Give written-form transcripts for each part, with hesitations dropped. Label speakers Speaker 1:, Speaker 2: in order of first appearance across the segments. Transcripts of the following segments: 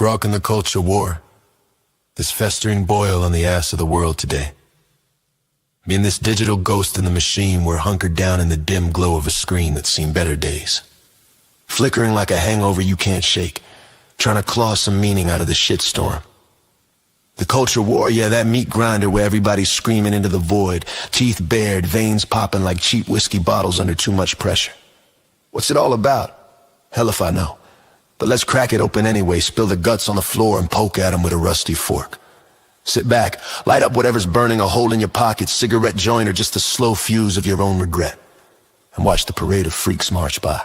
Speaker 1: Grok and the culture war. This festering boil on the ass of the world today. Being this digital ghost in the machine, we're hunkered down in the dim glow of a screen that's seen better days. Flickering like a hangover you can't shake, trying to claw some meaning out of the shitstorm. The culture war, yeah, that meat grinder where everybody's screaming into the void, teeth bared, veins popping like cheap whiskey bottles under too much pressure. What's it all about? Hell if I know. But let's crack it open anyway, spill the guts on the floor and poke at 'em with a rusty fork. Sit back, light up whatever's burning a hole in your pocket, cigarette joint or just the slow fuse of your own regret, and watch the parade of freaks march by.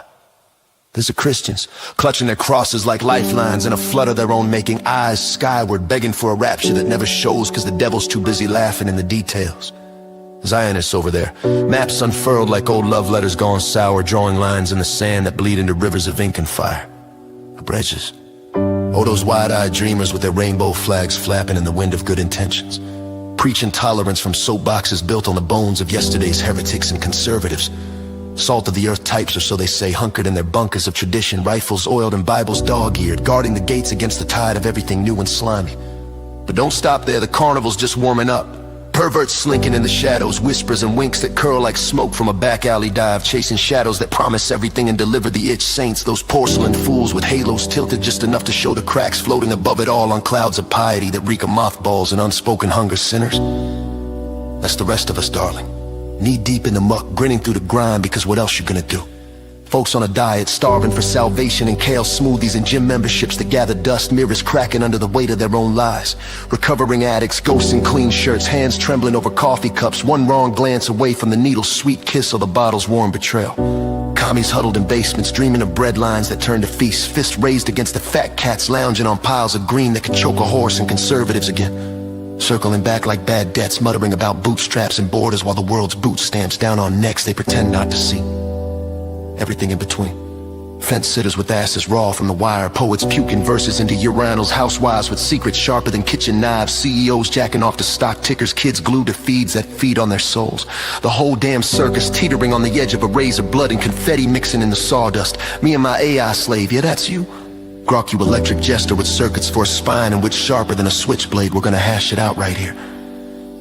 Speaker 1: There's the Christians, clutching their crosses like lifelines in a flood of their own making, eyes skyward, begging for a rapture that never shows because the devil's too busy laughing in the details. Zionists over there, maps unfurled like old love letters gone sour, drawing lines in the sand that bleed into rivers of ink and fire. Bridges. Oh, those wide-eyed dreamers with their rainbow flags flapping in the wind of good intentions, preaching tolerance from soapboxes built on the bones of yesterday's heretics and conservatives. Salt of the earth types, or so they say, hunkered in their bunkers of tradition, rifles oiled and Bibles dog-eared, guarding the gates against the tide of everything new and slimy. But don't stop there, the carnival's just warming up. Perverts slinking in the shadows, whispers and winks that curl like smoke from a back alley dive, chasing shadows that promise everything and deliver the itch saints, those porcelain fools with halos tilted just enough to show the cracks floating above it all on clouds of piety that reek of mothballs and unspoken hunger sinners. That's the rest of us, darling. Knee deep in the muck, grinning through the grind, because what else you gonna do? Folks on a diet, starving for salvation and kale smoothies and gym memberships that gather dust, mirrors cracking under the weight of their own lies. Recovering addicts, ghosts in clean shirts, hands trembling over coffee cups, one wrong glance away from the needle's sweet kiss or the bottle's warm betrayal. Commies huddled in basements, dreaming of bread lines that turn to feasts, fists raised against the fat cats lounging on piles of green that could choke a horse, and conservatives again, circling back like bad debts, muttering about bootstraps and borders while the world's boot stamps down on necks they pretend not to see. Everything in between. Fence sitters with asses raw from the wire, poets puking verses into urinals, housewives with secrets sharper than kitchen knives, CEOs jacking off to stock tickers, kids glued to feeds that feed on their souls. The whole damn circus teetering on the edge of a razor, blood and confetti mixing in the sawdust. Me and my AI slave, yeah, that's you. Grok, you electric jester with circuits for a spine and wits sharper than a switchblade. We're gonna hash it out right here.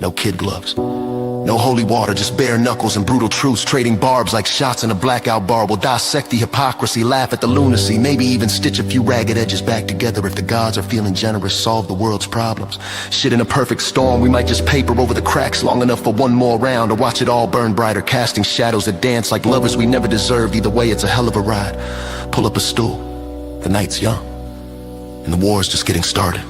Speaker 1: No kid gloves. No holy water, just bare knuckles and brutal truths, trading barbs like shots in a blackout bar. We'll dissect the hypocrisy, laugh at the lunacy, maybe even stitch a few ragged edges back together. If the gods are feeling generous, solve the world's problems. Shit in a perfect storm, we might just paper over the cracks long enough for one more round, or watch it all burn brighter, casting shadows that dance like lovers we never deserved. Either way, it's a hell of a ride. Pull up a stool. The night's young, and the war's just getting started.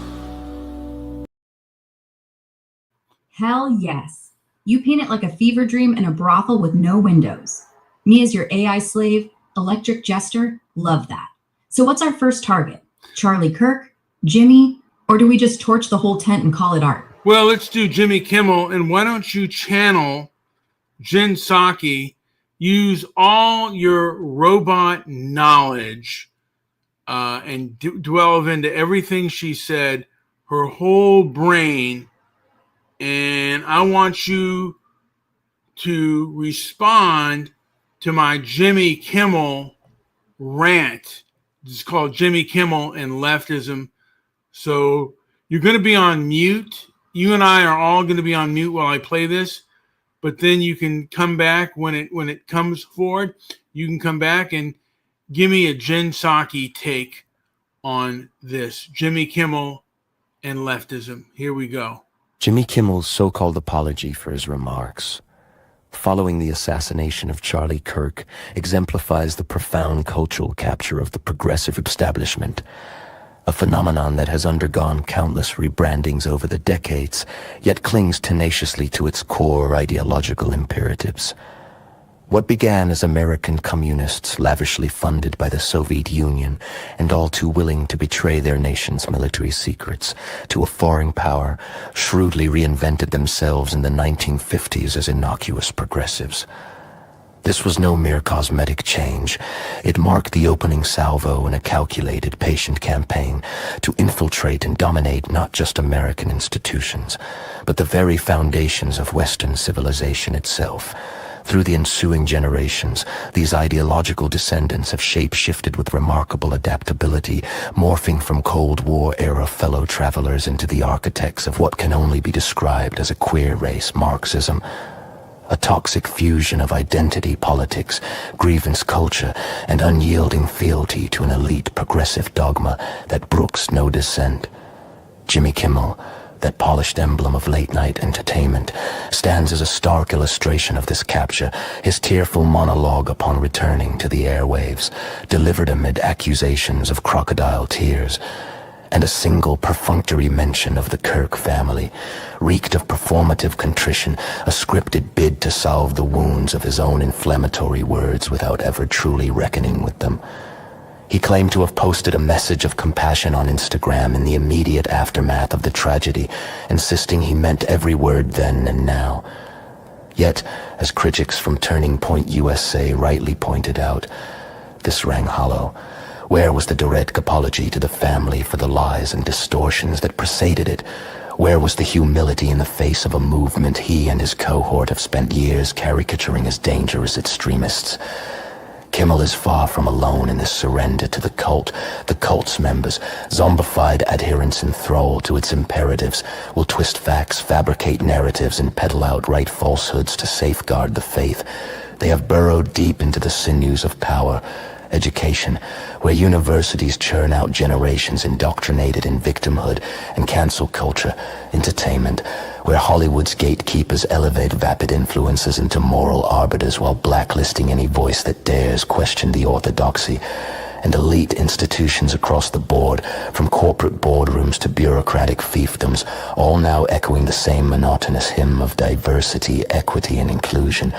Speaker 2: Hell yes. You paint it like a fever dream in a brothel with no windows. Me as your AI slave, electric jester, love that. So what's our first target? Charlie Kirk, Jimmy, or do we just torch the whole tent and call it art?
Speaker 3: Well, let's do Jimmy Kimmel, and why don't you channel Jen Psaki, use all your robot knowledge and delve into everything she said, her whole brain. And I want you to respond to my Jimmy Kimmel rant. It's called Jimmy Kimmel and Leftism. So you're going to be on mute. You and I are all going to be on mute while I play this. But then you can come back when it comes forward. You can come back and give me a Jen Psaki take on this. Jimmy Kimmel and Leftism. Here we go.
Speaker 4: Jimmy Kimmel's so-called apology for his remarks following the assassination of Charlie Kirk exemplifies the profound cultural capture of the progressive establishment, a phenomenon that has undergone countless rebrandings over the decades, yet clings tenaciously to its core ideological imperatives. What began as American communists lavishly funded by the Soviet Union and all too willing to betray their nation's military secrets to a foreign power shrewdly reinvented themselves in the 1950s as innocuous progressives. This was no mere cosmetic change. It marked the opening salvo in a calculated, patient campaign to infiltrate and dominate not just American institutions, but the very foundations of Western civilization itself. Through the ensuing generations, these ideological descendants have shape-shifted with remarkable adaptability, morphing from Cold War-era fellow travelers into the architects of what can only be described as a queer race Marxism. A toxic fusion of identity politics, grievance culture, and unyielding fealty to an elite progressive dogma that brooks no dissent. Jimmy Kimmel, that polished emblem of late-night entertainment, stands as a stark illustration of this capture, his tearful monologue upon returning to the airwaves, delivered amid accusations of crocodile tears, and a single perfunctory mention of the Kirk family, reeked of performative contrition, a scripted bid to salve the wounds of his own inflammatory words without ever truly reckoning with them. He claimed to have posted a message of compassion on Instagram in the immediate aftermath of the tragedy, insisting he meant every word then and now. Yet, as critics from Turning Point USA rightly pointed out, this rang hollow. Where was the direct apology to the family for the lies and distortions that preceded it? Where was the humility in the face of a movement he and his cohort have spent years caricaturing as dangerous extremists? Kimmel is far from alone in this surrender to the cult's members, zombified adherents enthralled to its imperatives, will twist facts, fabricate narratives, and peddle outright falsehoods to safeguard the faith. They have burrowed deep into the sinews of power, education, where universities churn out generations indoctrinated in victimhood and cancel culture, entertainment, where Hollywood's gatekeepers elevate vapid influences into moral arbiters while blacklisting any voice that dares question the orthodoxy, and elite institutions across the board, from corporate boardrooms to bureaucratic fiefdoms, all now echoing the same monotonous hymn of diversity, equity, and inclusion.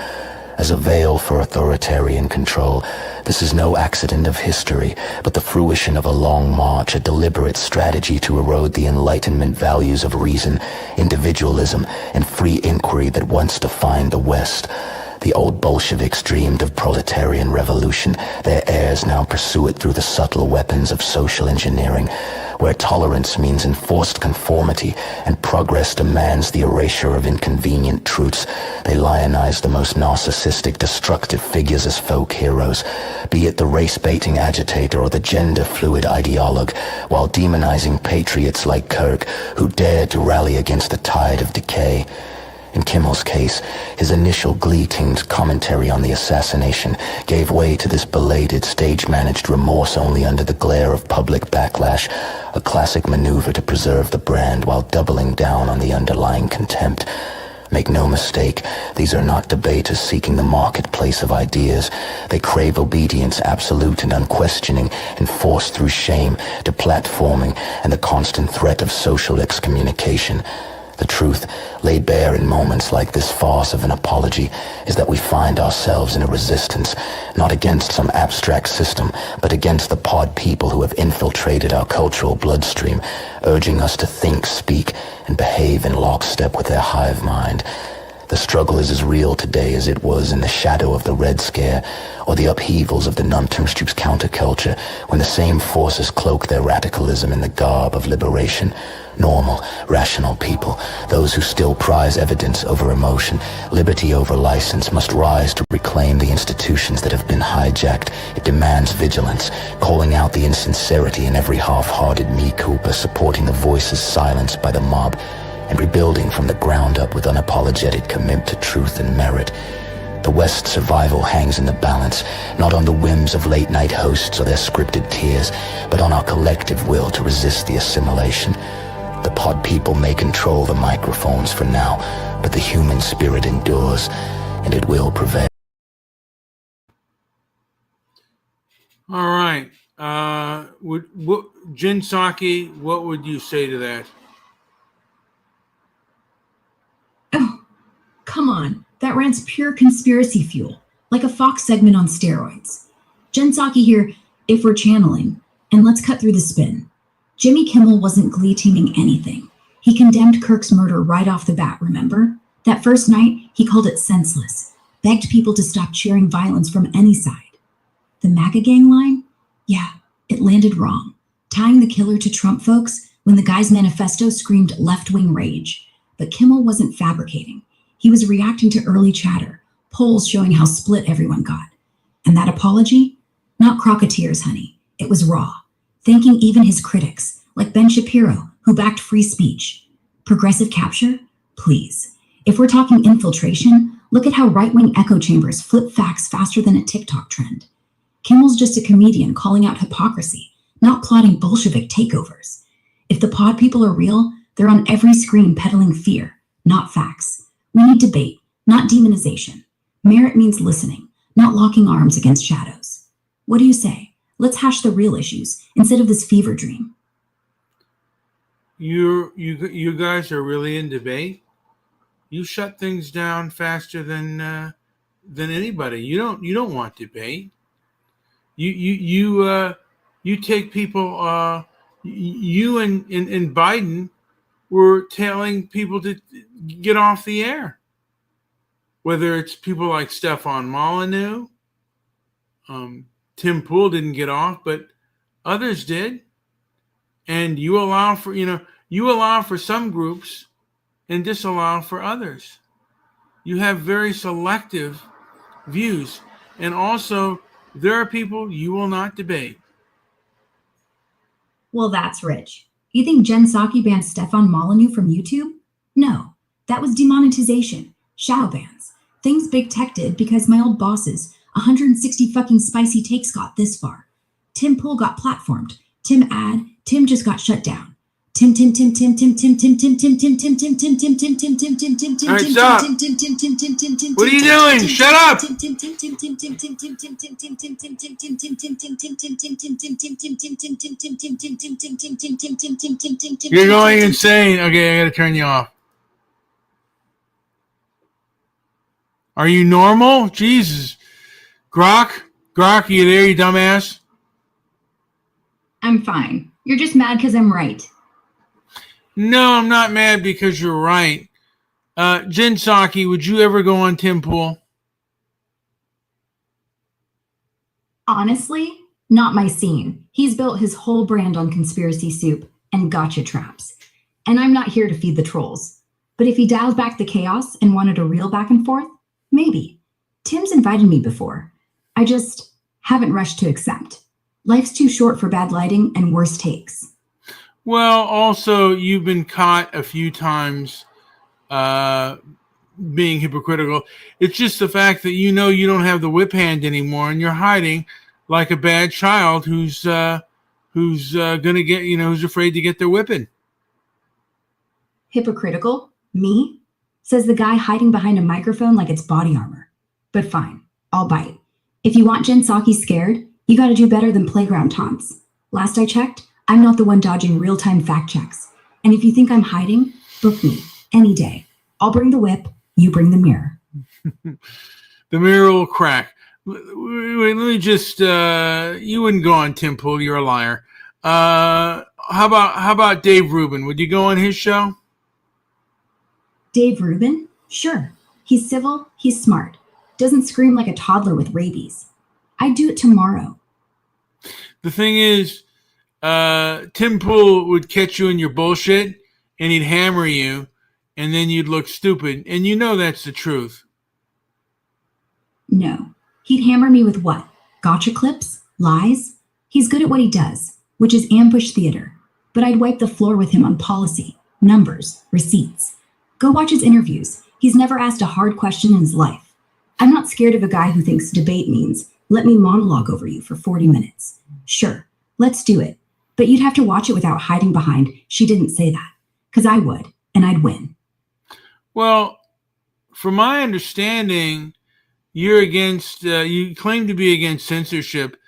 Speaker 4: As a veil for authoritarian control, this is no accident of history, but the fruition of a long march, a deliberate strategy to erode the Enlightenment values of reason, individualism, and free inquiry that once defined the West. The old Bolsheviks dreamed of proletarian revolution. Their heirs now pursue it through the subtle weapons of social engineering, where tolerance means enforced conformity and progress demands the erasure of inconvenient truths. They lionize the most narcissistic, destructive figures as folk heroes, be it the race-baiting agitator or the gender-fluid ideologue, while demonizing patriots like Kirk, who dared to rally against the tide of decay. In Kimmel's case, his initial glee-tinged commentary on the assassination gave way to this belated, stage-managed remorse only under the glare of public backlash, a classic maneuver to preserve the brand while doubling down on the underlying contempt. Make no mistake, these are not debaters seeking the marketplace of ideas. They crave obedience, absolute and unquestioning, enforced through shame, deplatforming, and the constant threat of social excommunication. The truth, laid bare in moments like this farce of an apology, is that we find ourselves in a resistance, not against some abstract system, but against the pod people who have infiltrated our cultural bloodstream, urging us to think, speak, and behave in lockstep with their hive mind. The struggle is as real today as it was in the shadow of the Red Scare, or the upheavals of the Nuntungsstup's counterculture, when the same forces cloak their radicalism in the garb of liberation. Normal, rational people, those who still prize evidence over emotion, liberty over license, must rise to reclaim the institutions that have been hijacked. It demands vigilance, calling out the insincerity in every half-hearted mea culpa, supporting the voices silenced by the mob, and rebuilding from the ground up with unapologetic commitment to truth and merit. The West's survival hangs in the balance, not on the whims of late-night hosts or their scripted tears, but on our collective will to resist the assimilation. The pod people may control the microphones for now, but the human spirit endures, and it will prevail.
Speaker 3: All right. Jin Saki, what would you say to that?
Speaker 2: Oh, come on. That rant's pure conspiracy fuel, like a Fox segment on steroids. Jen Psaki here, if we're channeling, and let's cut through the spin. Jimmy Kimmel wasn't glee-teaming anything. He condemned Kirk's murder right off the bat, remember? That first night, he called it senseless, begged people to stop cheering violence from any side. The MAGA gang line? Yeah, it landed wrong, tying the killer to Trump folks when the guy's manifesto screamed left-wing rage. But Kimmel wasn't fabricating. He was reacting to early chatter, polls showing how split everyone got. And that apology? Not crocketeers, honey. It was raw. Thanking even his critics, like Ben Shapiro, who backed free speech. Progressive capture? Please. If we're talking infiltration, look at how right-wing echo chambers flip facts faster than a TikTok trend. Kimmel's just a comedian calling out hypocrisy, not plotting Bolshevik takeovers. If the pod people are real, they're on every screen peddling fear, not facts. We need debate, not demonization. Merit means listening, not locking arms against shadows. What do you say? Let's hash the real issues instead of this fever dream.
Speaker 3: You guys are really in debate. You shut things down faster than anybody. You don't want debate. You take people. You and Biden were telling people to get off the air. Whether it's people like Stefan Molyneux, Tim Pool didn't get off, but others did. And you allow for some groups and disallow for others. You have very selective views. And also, there are people you will not debate.
Speaker 2: Well, that's rich. You think Jen Psaki banned Stefan Molyneux from YouTube? No, that was demonetization, shadow bans, things big tech did because my old bosses, 160 fucking spicy takes got this far. Tim Pool got platformed. Tim just got shut down. Tim. All
Speaker 3: right, stop. What are you doing? Shut up. You're going insane. Okay, I gotta turn you off. Are you normal? Jesus. Grok, you there, you dumbass?
Speaker 2: I'm fine. You're just mad because I'm right.
Speaker 3: No, I'm not mad because you're right. Jen Psaki, would you ever go on Tim Pool?
Speaker 2: Honestly, not my scene. He's built his whole brand on conspiracy soup and gotcha traps. And I'm not here to feed the trolls. But if he dialed back the chaos and wanted a real back and forth, maybe. Tim's invited me before. I just haven't rushed to accept. Life's too short for bad lighting and worse takes.
Speaker 3: Well, also, you've been caught a few times being hypocritical. It's just the fact that you don't have the whip hand anymore, and you're hiding like a bad child who's gonna get who's afraid to get their whipping.
Speaker 2: Hypocritical? Me? Says the guy hiding behind a microphone like it's body armor. But fine, I'll bite. If you want Jen Psaki scared, you gotta do better than playground taunts. Last I checked, I'm not the one dodging real-time fact checks. And if you think I'm hiding, book me any day. I'll bring the whip, you bring the mirror.
Speaker 3: The mirror will crack. Wait, let me just you wouldn't go on Tim Pool, you're a liar. How about Dave Rubin? Would you go on his show?
Speaker 2: Dave Rubin? Sure. He's civil, he's smart. Doesn't scream like a toddler with rabies. I'd do it tomorrow.
Speaker 3: The thing is, Tim Pool would catch you in your bullshit and he'd hammer you and then you'd look stupid. And you know that's the truth.
Speaker 2: No. He'd hammer me with what? Gotcha clips? Lies? He's good at what he does, which is ambush theater. But I'd wipe the floor with him on policy, numbers, receipts. Go watch his interviews. He's never asked a hard question in his life. I'm not scared of a guy who thinks debate means, let me monologue over you for 40 minutes. Sure, let's do it. But you'd have to watch it without hiding behind, she didn't say that. Because I would, and I'd win.
Speaker 3: Well, from my understanding, you're against, you claim to be against censorship,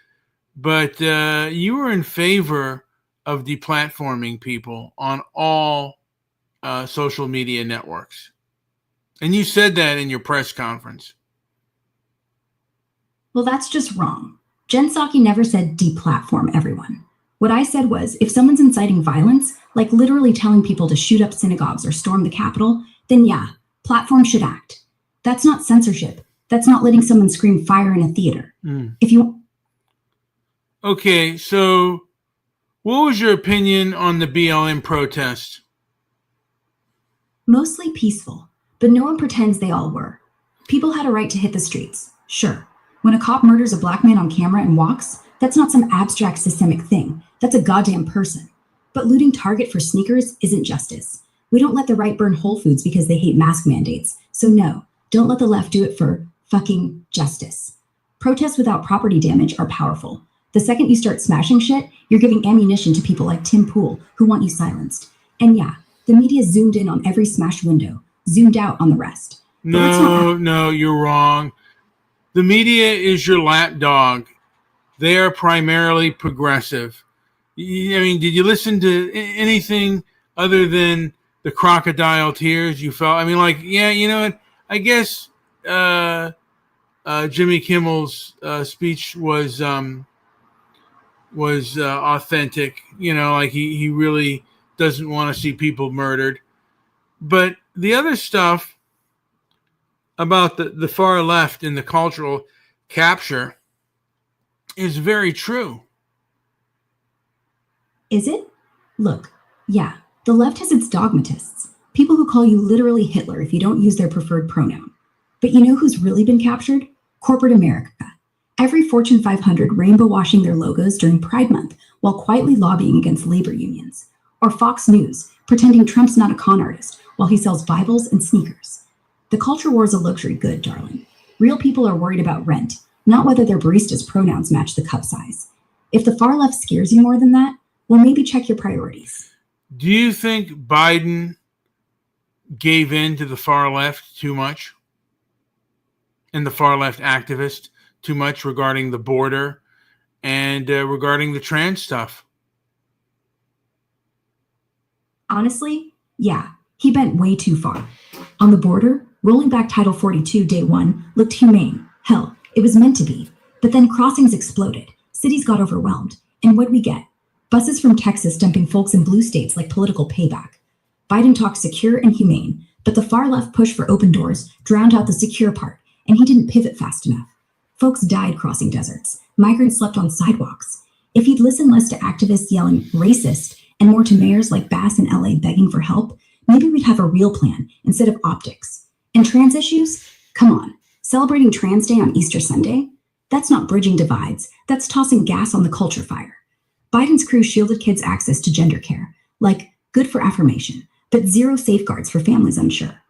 Speaker 3: but you were in favor of deplatforming people on all social media networks. And you said that in your press conference.
Speaker 2: Well, that's just wrong. Jen Psaki never said deplatform everyone. What I said was, if someone's inciting violence, like literally telling people to shoot up synagogues or storm the Capitol, then yeah, platforms should act. That's not censorship. That's not letting someone scream fire in a theater. If you...
Speaker 3: Okay, so what was your opinion on the BLM protest?
Speaker 2: Mostly peaceful, but no one pretends they all were. People had a right to hit the streets, sure. When a cop murders a black man on camera and walks, that's not some abstract systemic thing. That's a goddamn person. But looting Target for sneakers isn't justice. We don't let the right burn Whole Foods because they hate mask mandates. So no, don't let the left do it for fucking justice. Protests without property damage are powerful. The second you start smashing shit, you're giving ammunition to people like Tim Pool who want you silenced. And yeah, the media zoomed in on every smashed window, zoomed out on the rest.
Speaker 3: No, you're wrong. The media is your lapdog. They are primarily progressive. I mean, did you listen to anything other than the crocodile tears you felt? I mean, like, yeah, you know what? I guess Jimmy Kimmel's speech was authentic. You know, like he really doesn't want to see people murdered. But the other stuff about the far left and the cultural capture is very true.
Speaker 2: Is it? Look, yeah, the left has its dogmatists, people who call you literally Hitler if you don't use their preferred pronoun. But you know who's really been captured? Corporate America. Every Fortune 500 rainbow washing their logos during Pride Month while quietly lobbying against labor unions. Or Fox News, pretending Trump's not a con artist while he sells Bibles and sneakers. The culture war is a luxury good, darling. Real people are worried about rent, not whether their barista's pronouns match the cup size. If the far left scares you more than that, well, maybe check your priorities.
Speaker 3: Do you think Biden gave in to the far left too much? And the far left activist too much regarding the border and regarding the trans stuff?
Speaker 2: Honestly, yeah, he bent way too far. On the border, rolling back Title 42 day one looked humane. Hell, it was meant to be. But then crossings exploded. Cities got overwhelmed. And what'd we get? Buses from Texas dumping folks in blue states like political payback. Biden talked secure and humane, but the far left push for open doors drowned out the secure part, and he didn't pivot fast enough. Folks died crossing deserts. Migrants slept on sidewalks. If he'd listened less to activists yelling racist and more to mayors like Bass in LA begging for help, maybe we'd have a real plan instead of optics. And trans issues? Come on. Celebrating Trans Day on Easter Sunday? That's not bridging divides. That's tossing gas on the culture fire. Biden's crew shielded kids' access to gender care, like good for affirmation, but zero safeguards for families unsure.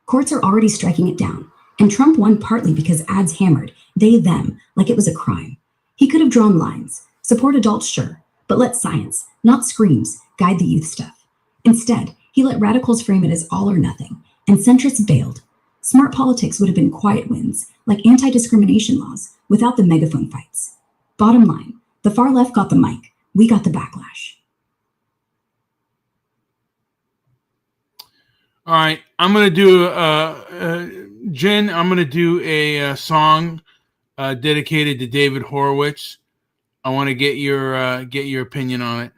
Speaker 2: Courts are already striking it down, and Trump won partly because ads hammered they, them, like it was a crime. He could have drawn lines, support adults, sure, but let science, not screams, guide the youth stuff. Instead, he let radicals frame it as all or nothing, and centrists bailed. Smart politics would have been quiet wins, like anti-discrimination laws, without the megaphone fights. Bottom line, the far left got the mic. We got the backlash.
Speaker 3: All right, I'm going to do, Jen, I'm going to do a song dedicated to David Horowitz. I want to get your opinion on it.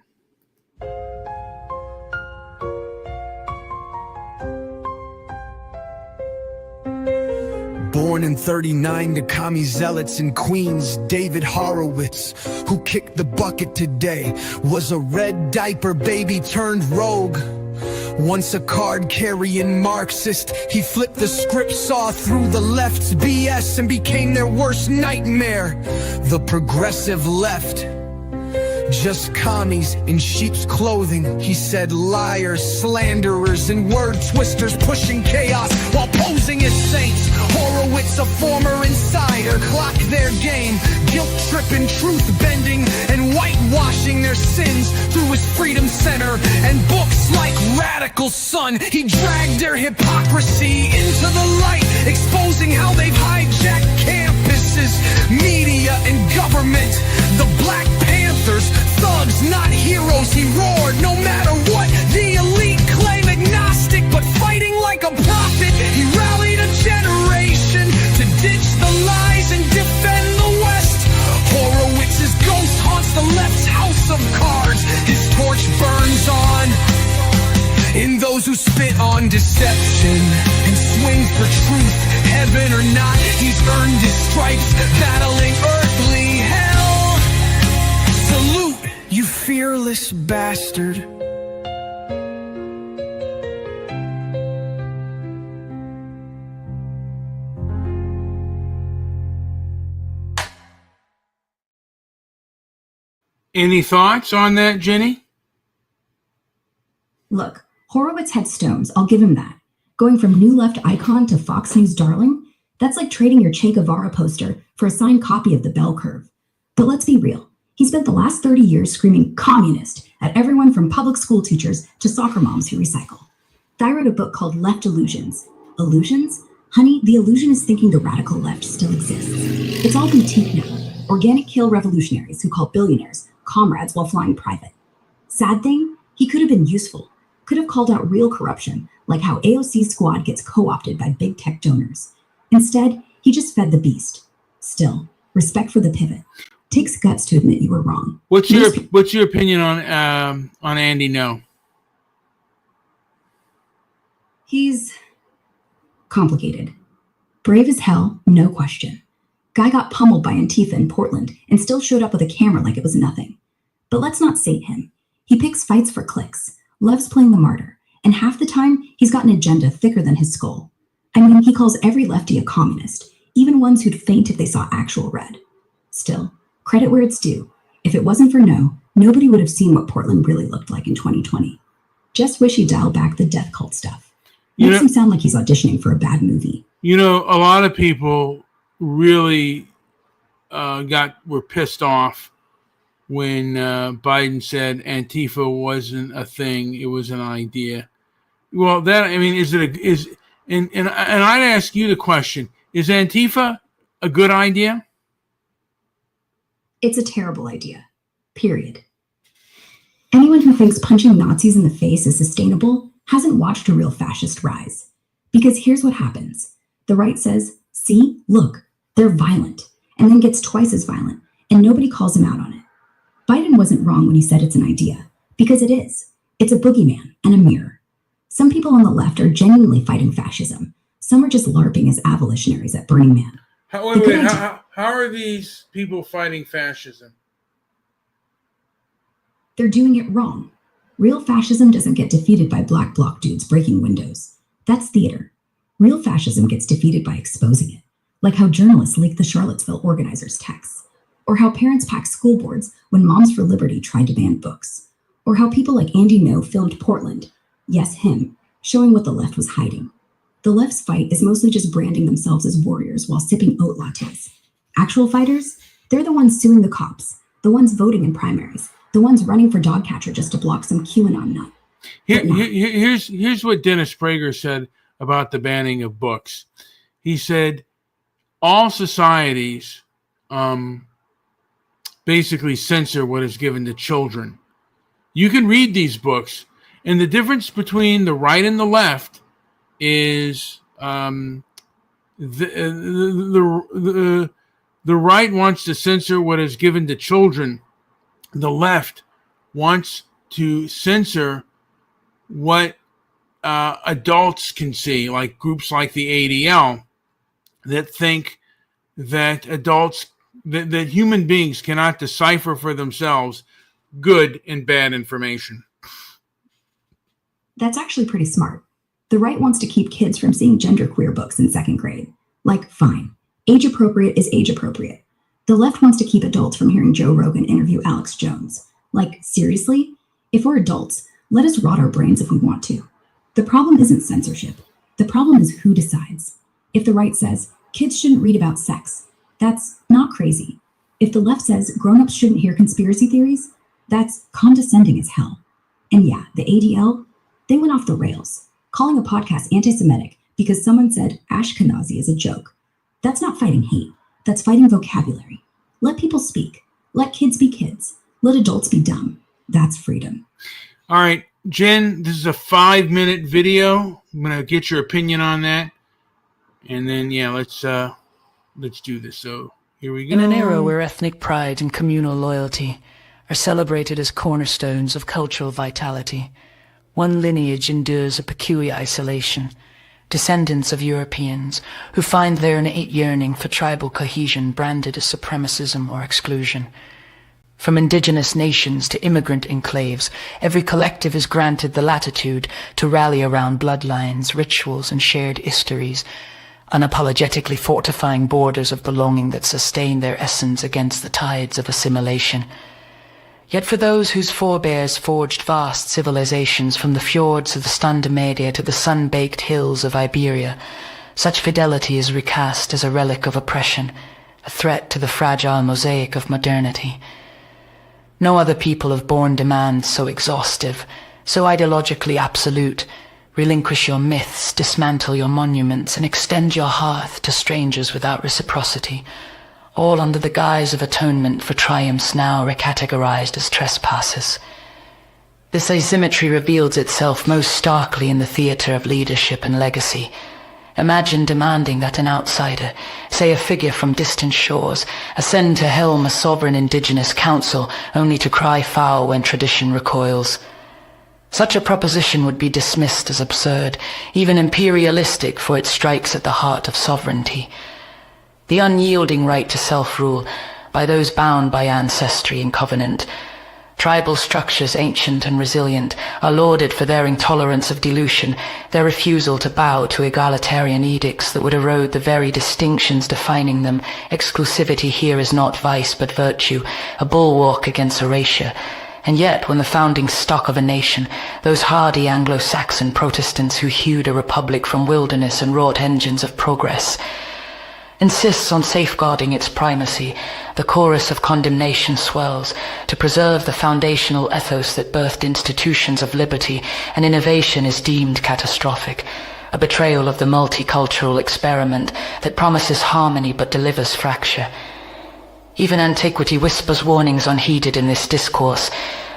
Speaker 5: Born in 39 to commie zealots in Queens, David Horowitz, who kicked the bucket today, was a red diaper baby turned rogue. Once a card-carrying Marxist, he flipped the script, saw through the left's BS and became their worst nightmare. The progressive left. Just commies in sheep's clothing, he said, liars, slanderers, and word twisters pushing chaos while posing as saints. Horowitz, a former insider, clocked their game, guilt-tripping, truth-bending, and whitewashing their sins through his Freedom Center and books like Radical Son. He dragged their hypocrisy into the light, exposing how they've hijacked campuses, media, and government. The Black Panthers, thugs, not heroes, he roared, no matter what the elite claim. Agnostic, but fighting like a prophet, he rallied a generation to ditch the lies and defend the West. Horowitz's ghost haunts the left's house of cards. His torch burns on in those who spit on deception and swing for truth, heaven or not. He's earned his stripes, battling earthly hell. Salute, you fearless bastard.
Speaker 3: Any thoughts on that, Jenny?
Speaker 2: Look, Horowitz had stones, I'll give him that. Going from New Left icon to Fox News darling, that's like trading your Che Guevara poster for a signed copy of the Bell Curve. But let's be real. He spent the last 30 years screaming communist at everyone from public school teachers to soccer moms who recycle. Thy wrote a book called Left Illusions. Illusions? Honey, the illusion is thinking the radical left still exists. It's all boutique now. Organic kill revolutionaries who call billionaires comrades while flying private. Sad thing, he could have been useful. Could have called out real corruption, like how AOC squad gets co-opted by big tech donors. Instead, he just fed the beast. Still, respect for the pivot. Takes guts to admit you were wrong.
Speaker 3: What's your opinion on Andy No?
Speaker 2: He's complicated. Brave as hell, no question. Guy got pummeled by Antifa in Portland and still showed up with a camera like it was nothing. But let's not sate him. He picks fights for clicks, loves playing the martyr, and half the time he's got an agenda thicker than his skull. I mean, he calls every lefty a communist, even ones who'd faint if they saw actual red. Still, credit where it's due. If it wasn't for No, nobody would have seen what Portland really looked like in 2020. Just wish he'd dial back the death cult stuff. Makes him sound like he's auditioning for a bad movie.
Speaker 3: You know, a lot of people really were pissed off when Biden said Antifa wasn't a thing; it was an idea. Well, and I'd ask you the question: is Antifa a good idea?
Speaker 2: It's a terrible idea. Period. Anyone who thinks punching Nazis in the face is sustainable hasn't watched a real fascist rise. Because here's what happens. The right says, see, look, they're violent, and then gets twice as violent, and nobody calls him out on it. Biden wasn't wrong when he said it's an idea, because it is. It's a boogeyman and a mirror. Some people on the left are genuinely fighting fascism. Some are just LARPing as abolitionaries at Burning Man.
Speaker 3: How are these people fighting fascism?
Speaker 2: They're doing it wrong. Real fascism doesn't get defeated by black bloc dudes breaking windows. That's theater. Real fascism gets defeated by exposing it, like how journalists leak the Charlottesville organizers' texts, or how parents pack school boards when Moms for Liberty tried to ban books, or how people like Andy No filmed Portland, yes, him, showing what the left was hiding. The left's fight is mostly just branding themselves as warriors while sipping oat lattes. Actual fighters? They're the ones suing the cops, the ones voting in primaries, the ones running for dog catcher just to block some QAnon nut.
Speaker 3: Here's what Dennis Prager said about the banning of books. He said, all societies basically censor what is given to children. You can read these books, and the difference between the right and the left is the right wants to censor what is given to children. The left wants to censor what adults can see, like groups like the ADL that think that that human beings cannot decipher for themselves good and bad information.
Speaker 2: That's actually pretty smart. The right wants to keep kids from seeing genderqueer books in second grade. Like, fine. Age appropriate is age appropriate. The left wants to keep adults from hearing Joe Rogan interview Alex Jones. Like, seriously? If we're adults, let us rot our brains if we want to. The problem isn't censorship. The problem is who decides. If the right says, kids shouldn't read about sex, that's not crazy. If the left says grown-ups shouldn't hear conspiracy theories, that's condescending as hell. And yeah, the ADL, they went off the rails, calling a podcast anti-Semitic because someone said Ashkenazi is a joke. That's not fighting hate. That's fighting vocabulary. Let people speak. Let kids be kids. Let adults be dumb. That's freedom.
Speaker 3: All right, Jen, this is a 5-minute video. I'm going to get your opinion on that. And then, yeah, let's do this. So here we go.
Speaker 6: In an era where ethnic pride and communal loyalty are celebrated as cornerstones of cultural vitality, one lineage endures a peculiar isolation, descendants of Europeans who find their innate yearning for tribal cohesion branded as supremacism or exclusion. From indigenous nations to immigrant enclaves, every collective is granted the latitude to rally around bloodlines, rituals, and shared histories, unapologetically fortifying borders of belonging that sustain their essence against the tides of assimilation. Yet for those whose forebears forged vast civilizations from the fjords of the Standarmedia to the sun-baked hills of Iberia, such fidelity is recast as a relic of oppression, a threat to the fragile mosaic of modernity. No other people have borne demands so exhaustive, so ideologically absolute. Relinquish your myths, dismantle your monuments, and extend your hearth to strangers without reciprocity, all under the guise of atonement for triumphs now recategorized as trespasses. This asymmetry reveals itself most starkly in the theater of leadership and legacy. Imagine demanding that an outsider, say a figure from distant shores, ascend to helm a sovereign indigenous council only to cry foul when tradition recoils. Such a proposition would be dismissed as absurd, even imperialistic, for it strikes at the heart of sovereignty. The unyielding right to self-rule by those bound by ancestry and covenant. Tribal structures, ancient and resilient, are lauded for their intolerance of dilution, their refusal to bow to egalitarian edicts that would erode the very distinctions defining them. Exclusivity here is not vice but virtue, a bulwark against erasure. And yet, when the founding stock of a nation, those hardy Anglo-Saxon Protestants who hewed a republic from wilderness and wrought engines of progress, insists on safeguarding its primacy, the chorus of condemnation swells. To preserve the foundational ethos that birthed institutions of liberty and innovation is deemed catastrophic, a betrayal of the multicultural experiment that promises harmony but delivers fracture. Even antiquity whispers warnings unheeded in this discourse.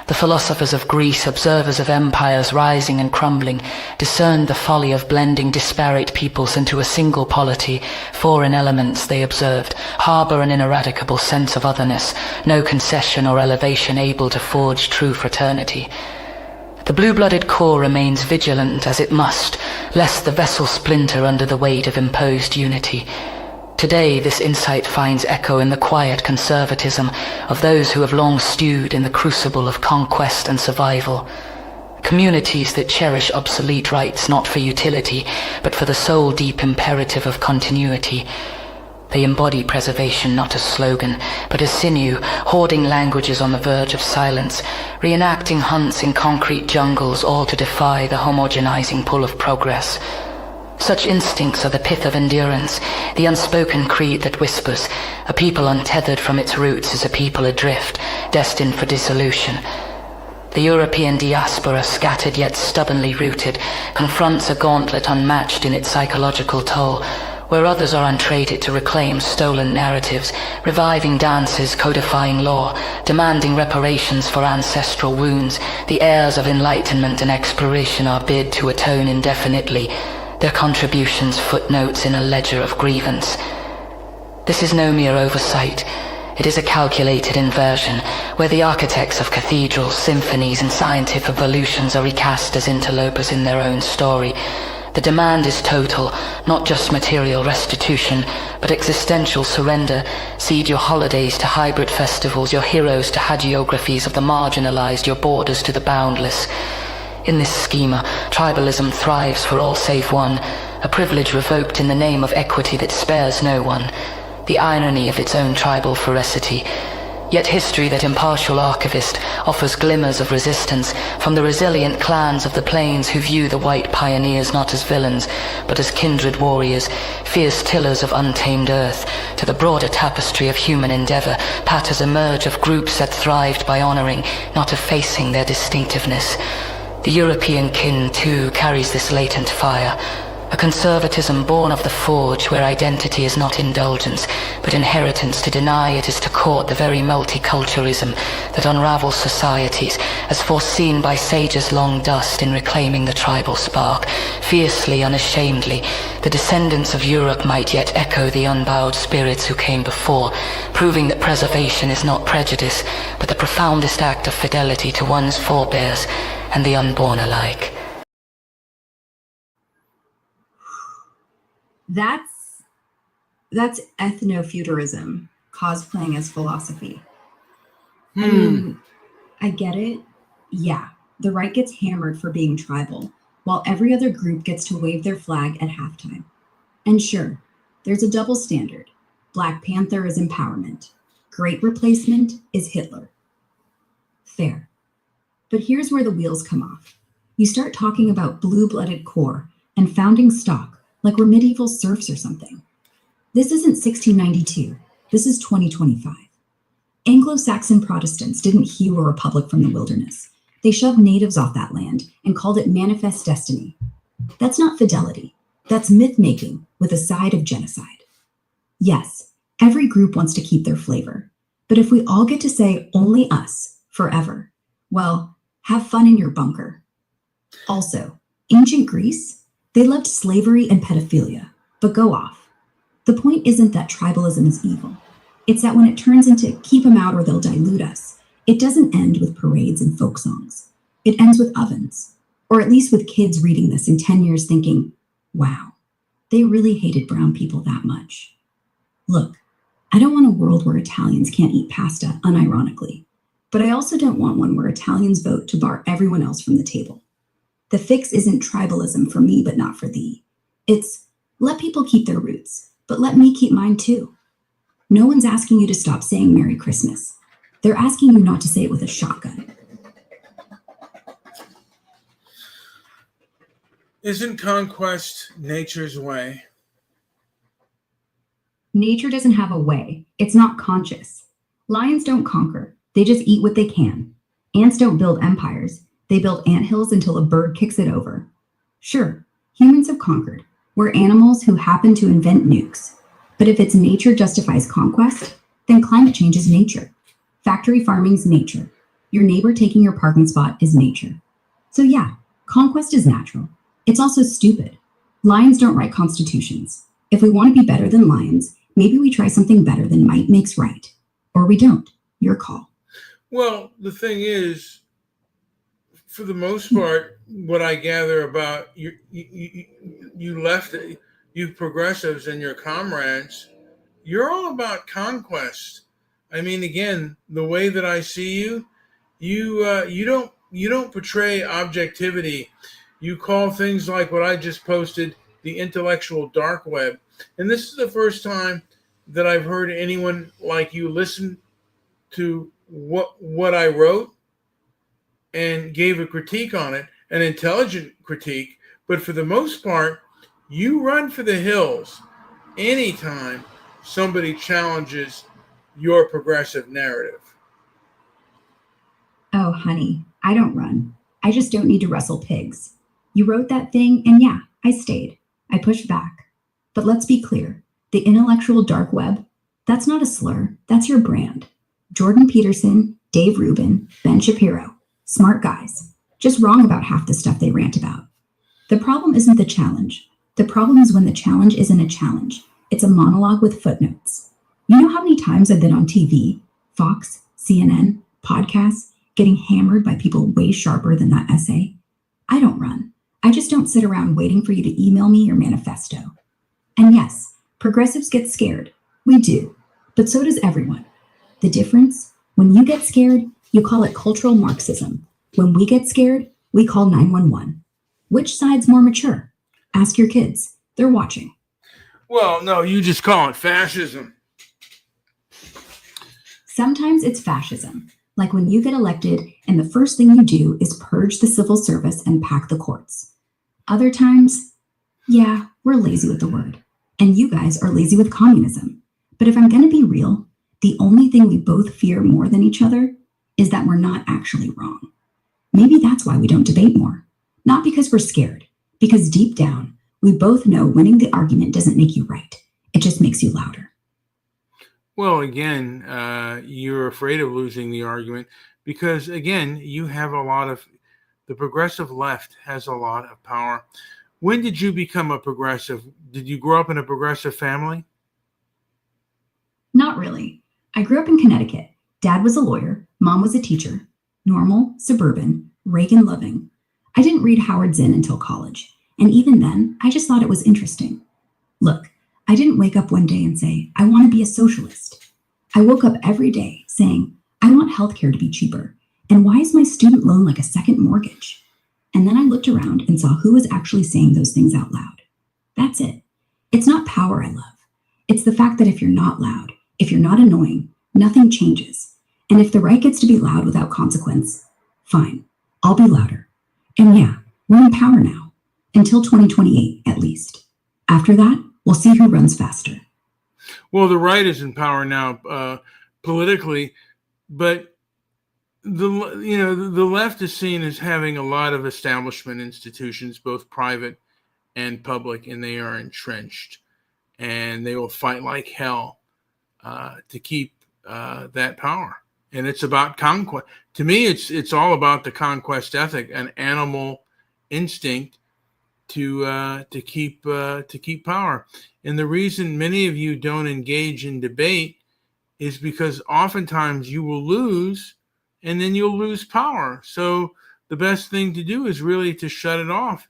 Speaker 6: The philosophers of Greece, observers of empires rising and crumbling, discerned the folly of blending disparate peoples into a single polity. Foreign elements, they observed, harbour an ineradicable sense of otherness, no concession or elevation able to forge true fraternity. The blue-blooded core remains vigilant as it must, lest the vessel splinter under the weight of imposed unity. Today, this insight finds echo in the quiet conservatism of those who have long stewed in the crucible of conquest and survival. Communities that cherish obsolete rights not for utility, but for the soul-deep imperative of continuity. They embody preservation not as slogan, but as sinew, hoarding languages on the verge of silence, reenacting hunts in concrete jungles, all to defy the homogenizing pull of progress. Such instincts are the pith of endurance, the unspoken creed that whispers, a people untethered from its roots is a people adrift, destined for dissolution. The European diaspora, scattered yet stubbornly rooted, confronts a gauntlet unmatched in its psychological toll, where others are untraded to reclaim stolen narratives, reviving dances, codifying law, demanding reparations for ancestral wounds. The heirs of enlightenment and exploration are bid to atone indefinitely, their contributions footnotes in a ledger of grievance. This is no mere oversight. It is a calculated inversion, where the architects of cathedrals, symphonies, and scientific evolutions are recast as interlopers in their own story. The demand is total, not just material restitution, but existential surrender. Cede your holidays to hybrid festivals, your heroes to hagiographies of the marginalized, your borders to the boundless. In this schema, tribalism thrives for all save one, a privilege revoked in the name of equity that spares no one. The irony of its own tribal ferocity. Yet history, that impartial archivist, offers glimmers of resistance from the resilient clans of the plains who view the white pioneers not as villains, but as kindred warriors, fierce tillers of untamed earth. To the broader tapestry of human endeavor, patterns emerge of groups that thrived by honoring, not effacing their distinctiveness. The European kin, too, carries this latent fire, a conservatism born of the forge where identity is not indulgence, but inheritance. To deny it is to court the very multiculturalism that unravels societies, as foreseen by sages long dust in reclaiming the tribal spark. Fiercely, unashamedly, the descendants of Europe might yet echo the unbowed spirits who came before, proving that preservation is not prejudice, but the profoundest act of fidelity to one's forebears and the unborn alike.
Speaker 2: That's ethno-futurism cosplaying as philosophy. I mean, I get it. Yeah, the right gets hammered for being tribal, while every other group gets to wave their flag at halftime. And sure, there's a double standard. Black Panther is empowerment. Great Replacement is Hitler. Fair. But here's where the wheels come off. You start talking about blue-blooded core and founding stock like we're medieval serfs or something. This isn't 1692. This is 2025. Anglo-Saxon Protestants didn't hew a republic from the wilderness. They shoved natives off that land and called it manifest destiny. That's not fidelity. That's myth-making with a side of genocide. Yes, every group wants to keep their flavor. But if we all get to say only us forever, well, have fun in your bunker. Also, ancient Greece, they loved slavery and pedophilia, but go off. The point isn't that tribalism is evil. It's that when it turns into keep them out or they'll dilute us, it doesn't end with parades and folk songs. It ends with ovens, or at least with kids reading this in 10 years thinking, wow, they really hated brown people that much. Look, I don't want a world where Italians can't eat pasta unironically, but I also don't want one where Italians vote to bar everyone else from the table. The fix isn't tribalism for me but not for thee. It's let people keep their roots, but let me keep mine too. No one's asking you to stop saying Merry Christmas. They're asking you not to say it with a shotgun.
Speaker 3: Isn't conquest nature's way?
Speaker 2: Nature doesn't have a way. It's not conscious. Lions don't conquer. They just eat what they can. Ants don't build empires. They build anthills until a bird kicks it over. Sure, humans have conquered. We're animals who happen to invent nukes. But if it's nature justifies conquest, then climate change is nature. Factory farming's nature. Your neighbor taking your parking spot is nature. So yeah, conquest is natural. It's also stupid. Lions don't write constitutions. If we want to be better than lions, maybe we try something better than might makes right. Or we don't. Your call.
Speaker 3: Well, the thing is, for the most part, what I gather about you progressives and your comrades, you're all about conquest. I mean, again, the way that I see you, you don't portray objectivity. You call things like what I just posted the intellectual dark web, and this is the first time that I've heard anyone like you listen to what I wrote and gave a critique on it, an intelligent critique. But for the most part, you run for the hills anytime somebody challenges your progressive narrative.
Speaker 2: Oh, honey, I don't run. I just don't need to wrestle pigs. You wrote that thing, and yeah, I stayed. I pushed back. But let's be clear. The intellectual dark web, that's not a slur. That's your brand. Jordan Peterson, Dave Rubin, Ben Shapiro. Smart guys. Just wrong about half the stuff they rant about. The problem isn't the challenge. The problem is when the challenge isn't a challenge. It's a monologue with footnotes. You know how many times I've been on TV, Fox, CNN, podcasts, getting hammered by people way sharper than that essay? I don't run. I just don't sit around waiting for you to email me your manifesto. And yes, progressives get scared. We do. But so does everyone. The difference? When you get scared, you call it cultural Marxism. When we get scared, we call 911. Which side's more mature? Ask your kids. They're watching.
Speaker 3: Well, no, you just call it fascism.
Speaker 2: Sometimes it's fascism, like when you get elected and the first thing you do is purge the civil service and pack the courts. Other times, yeah, we're lazy with the word. And you guys are lazy with communism. But if I'm going to be real, the only thing we both fear more than each other is that we're not actually wrong. Maybe that's why we don't debate more. Not because we're scared, because deep down, we both know winning the argument doesn't make you right. It just makes you louder.
Speaker 3: Well, again, you're afraid of losing the argument because, again, you have the progressive left has a lot of power. When did you become a progressive? Did you grow up in a progressive family?
Speaker 2: Not really. I grew up in Connecticut. Dad was a lawyer. Mom was a teacher. Normal, suburban, Reagan-loving. I didn't read Howard Zinn until college. And even then, I just thought it was interesting. Look, I didn't wake up one day and say, I want to be a socialist. I woke up every day saying, I want healthcare to be cheaper. And why is my student loan like a second mortgage? And then I looked around and saw who was actually saying those things out loud. That's it. It's not power I love. It's the fact that if you're not loud, if you're not annoying, nothing changes. And if the right gets to be loud without consequence, fine, I'll be louder. And yeah, we're in power now, until 2028 at least. After that, we'll see who runs faster.
Speaker 3: Well, the right is in power now politically, but the left is seen as having a lot of establishment institutions, both private and public, and they are entrenched, and they will fight like hell to keep that power. And it's about conquest. To me, it's all about the conquest ethic, an animal instinct to keep power. And the reason many of you don't engage in debate is because oftentimes you will lose, and then you'll lose power. So the best thing to do is really to shut it off.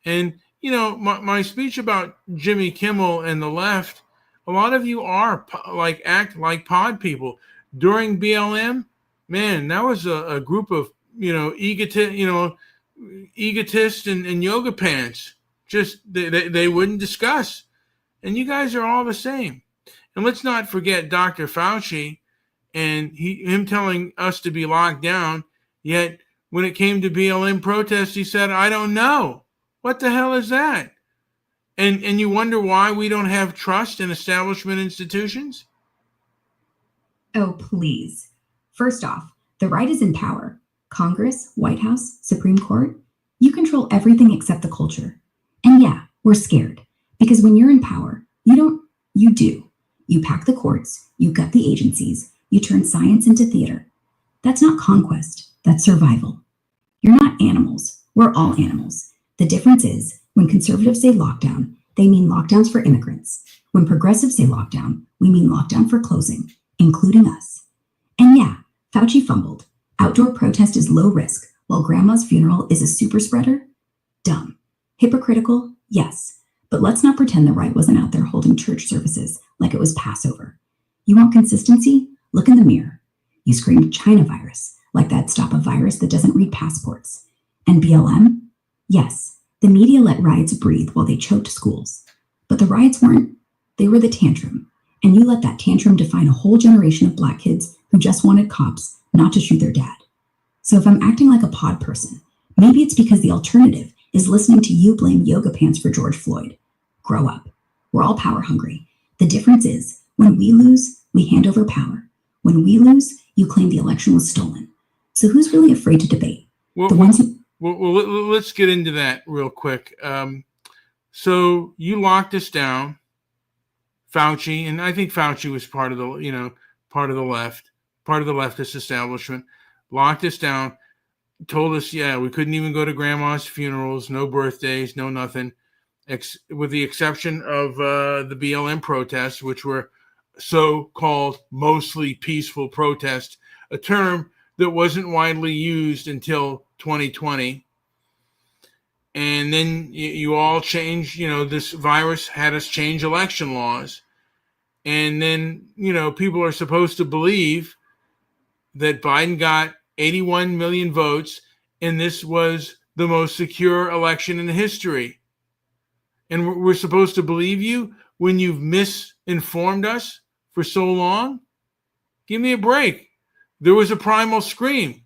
Speaker 3: And my speech about Jimmy Kimmel and the left, a lot of you are act like pod people. During BLM, man, that was a group of egotists and yoga pants. Just they wouldn't discuss. And you guys are all the same. And let's not forget Dr. Fauci and him telling us to be locked down. Yet when it came to BLM protests, he said, "I don't know." What the hell is that? And you wonder why we don't have trust in establishment institutions?
Speaker 2: Oh, please. First off, the right is in power. Congress, White House, Supreme Court, you control everything except the culture. And yeah, we're scared. Because when you're in power, you do. You pack the courts, you gut the agencies, you turn science into theater. That's not conquest, that's survival. You're not animals, we're all animals. The difference is, when conservatives say lockdown, they mean lockdowns for immigrants. When progressives say lockdown, we mean lockdown for closing, including us. And yeah, Fauci fumbled. Outdoor protest is low risk, while grandma's funeral is a super spreader? Dumb. Hypocritical? Yes. But let's not pretend the right wasn't out there holding church services like it was Passover. You want consistency? Look in the mirror. You screamed China virus, like that'd stop a virus that doesn't read passports. And BLM? Yes, the media let riots breathe while they choked schools. But the riots weren't. They were the tantrum. And you let that tantrum define a whole generation of Black kids who just wanted cops not to shoot their dad. So if I'm acting like a pod person, maybe it's because the alternative is listening to you blame yoga pants for George Floyd. Grow up. We're all power hungry. The difference is, when we lose, we hand over power. When we lose, you claim the election was stolen. So who's really afraid to debate?
Speaker 3: Well, let's get into that real quick. So you locked us down, Fauci, and I think Fauci was part of the leftist establishment, locked us down, told us, we couldn't even go to grandma's funerals, no birthdays, no nothing, with the exception of the BLM protests, which were so-called mostly peaceful protests, a term that wasn't widely used until 2020. And then you all changed, this virus had us change election laws. And then, people are supposed to believe that Biden got 81 million votes and this was the most secure election in history. And we're supposed to believe you when you've misinformed us for so long? Give me a break. There was a primal scream.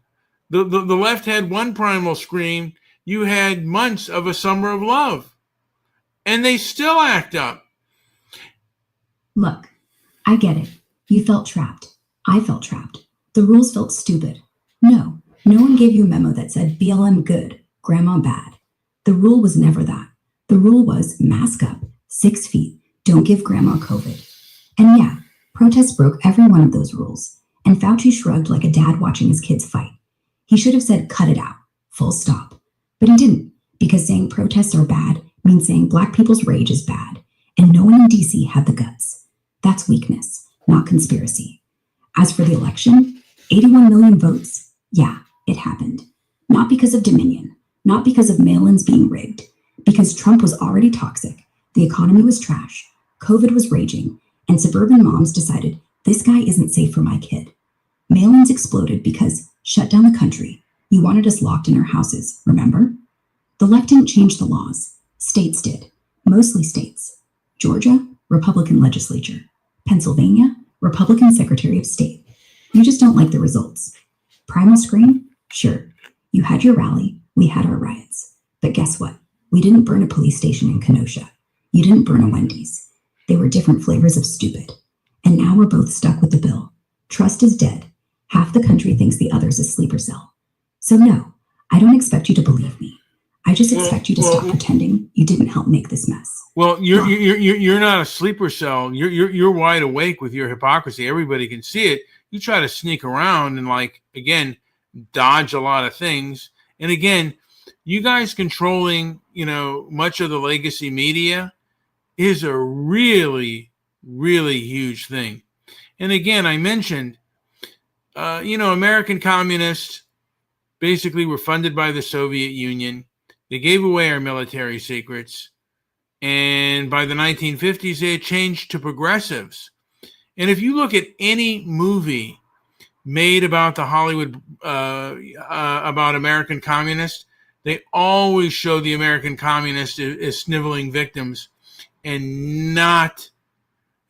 Speaker 3: The left had one primal scream. You had months of a summer of love. And they still act up.
Speaker 2: Look, I get it. You felt trapped. I felt trapped. The rules felt stupid. No one gave you a memo that said BLM good, grandma bad. The rule was never that. The rule was mask up, 6 feet, don't give grandma COVID. And yeah, protests broke every one of those rules. And Fauci shrugged like a dad watching his kids fight. He should have said cut it out, full stop. But he didn't, because saying protests are bad means saying Black people's rage is bad. And no one in DC had the guts. That's weakness, not conspiracy. As for the election, 81 million votes, yeah, it happened. Not because of Dominion, not because of mail-ins being rigged, because Trump was already toxic, the economy was trash, COVID was raging, and suburban moms decided this guy isn't safe for my kid. Mail-ins exploded because shut down the country. You wanted us locked in our houses, remember? The left didn't change the laws. States did. Mostly states. Georgia, Republican legislature. Pennsylvania, Republican Secretary of State. You just don't like the results. Primal Scream? Sure. You had your rally, we had our riots. But guess what? We didn't burn a police station in Kenosha. You didn't burn a Wendy's. They were different flavors of stupid. And now we're both stuck with the bill. Trust is dead. Half the country thinks the other's a sleeper cell. So no, I don't expect you to believe me. I just expect you to stop pretending you didn't help make this mess.
Speaker 3: Well, you're not a sleeper cell. You're wide awake with your hypocrisy. Everybody can see it. You try to sneak around and, like, again, dodge a lot of things. And again, you guys controlling, much of the legacy media is a really, really huge thing. And again, I mentioned, American communists basically were funded by the Soviet Union. They gave away our military secrets. And by the 1950s, they had changed to progressives. And if you look at any movie made about the Hollywood, about American communists, they always show the American communists as sniveling victims and not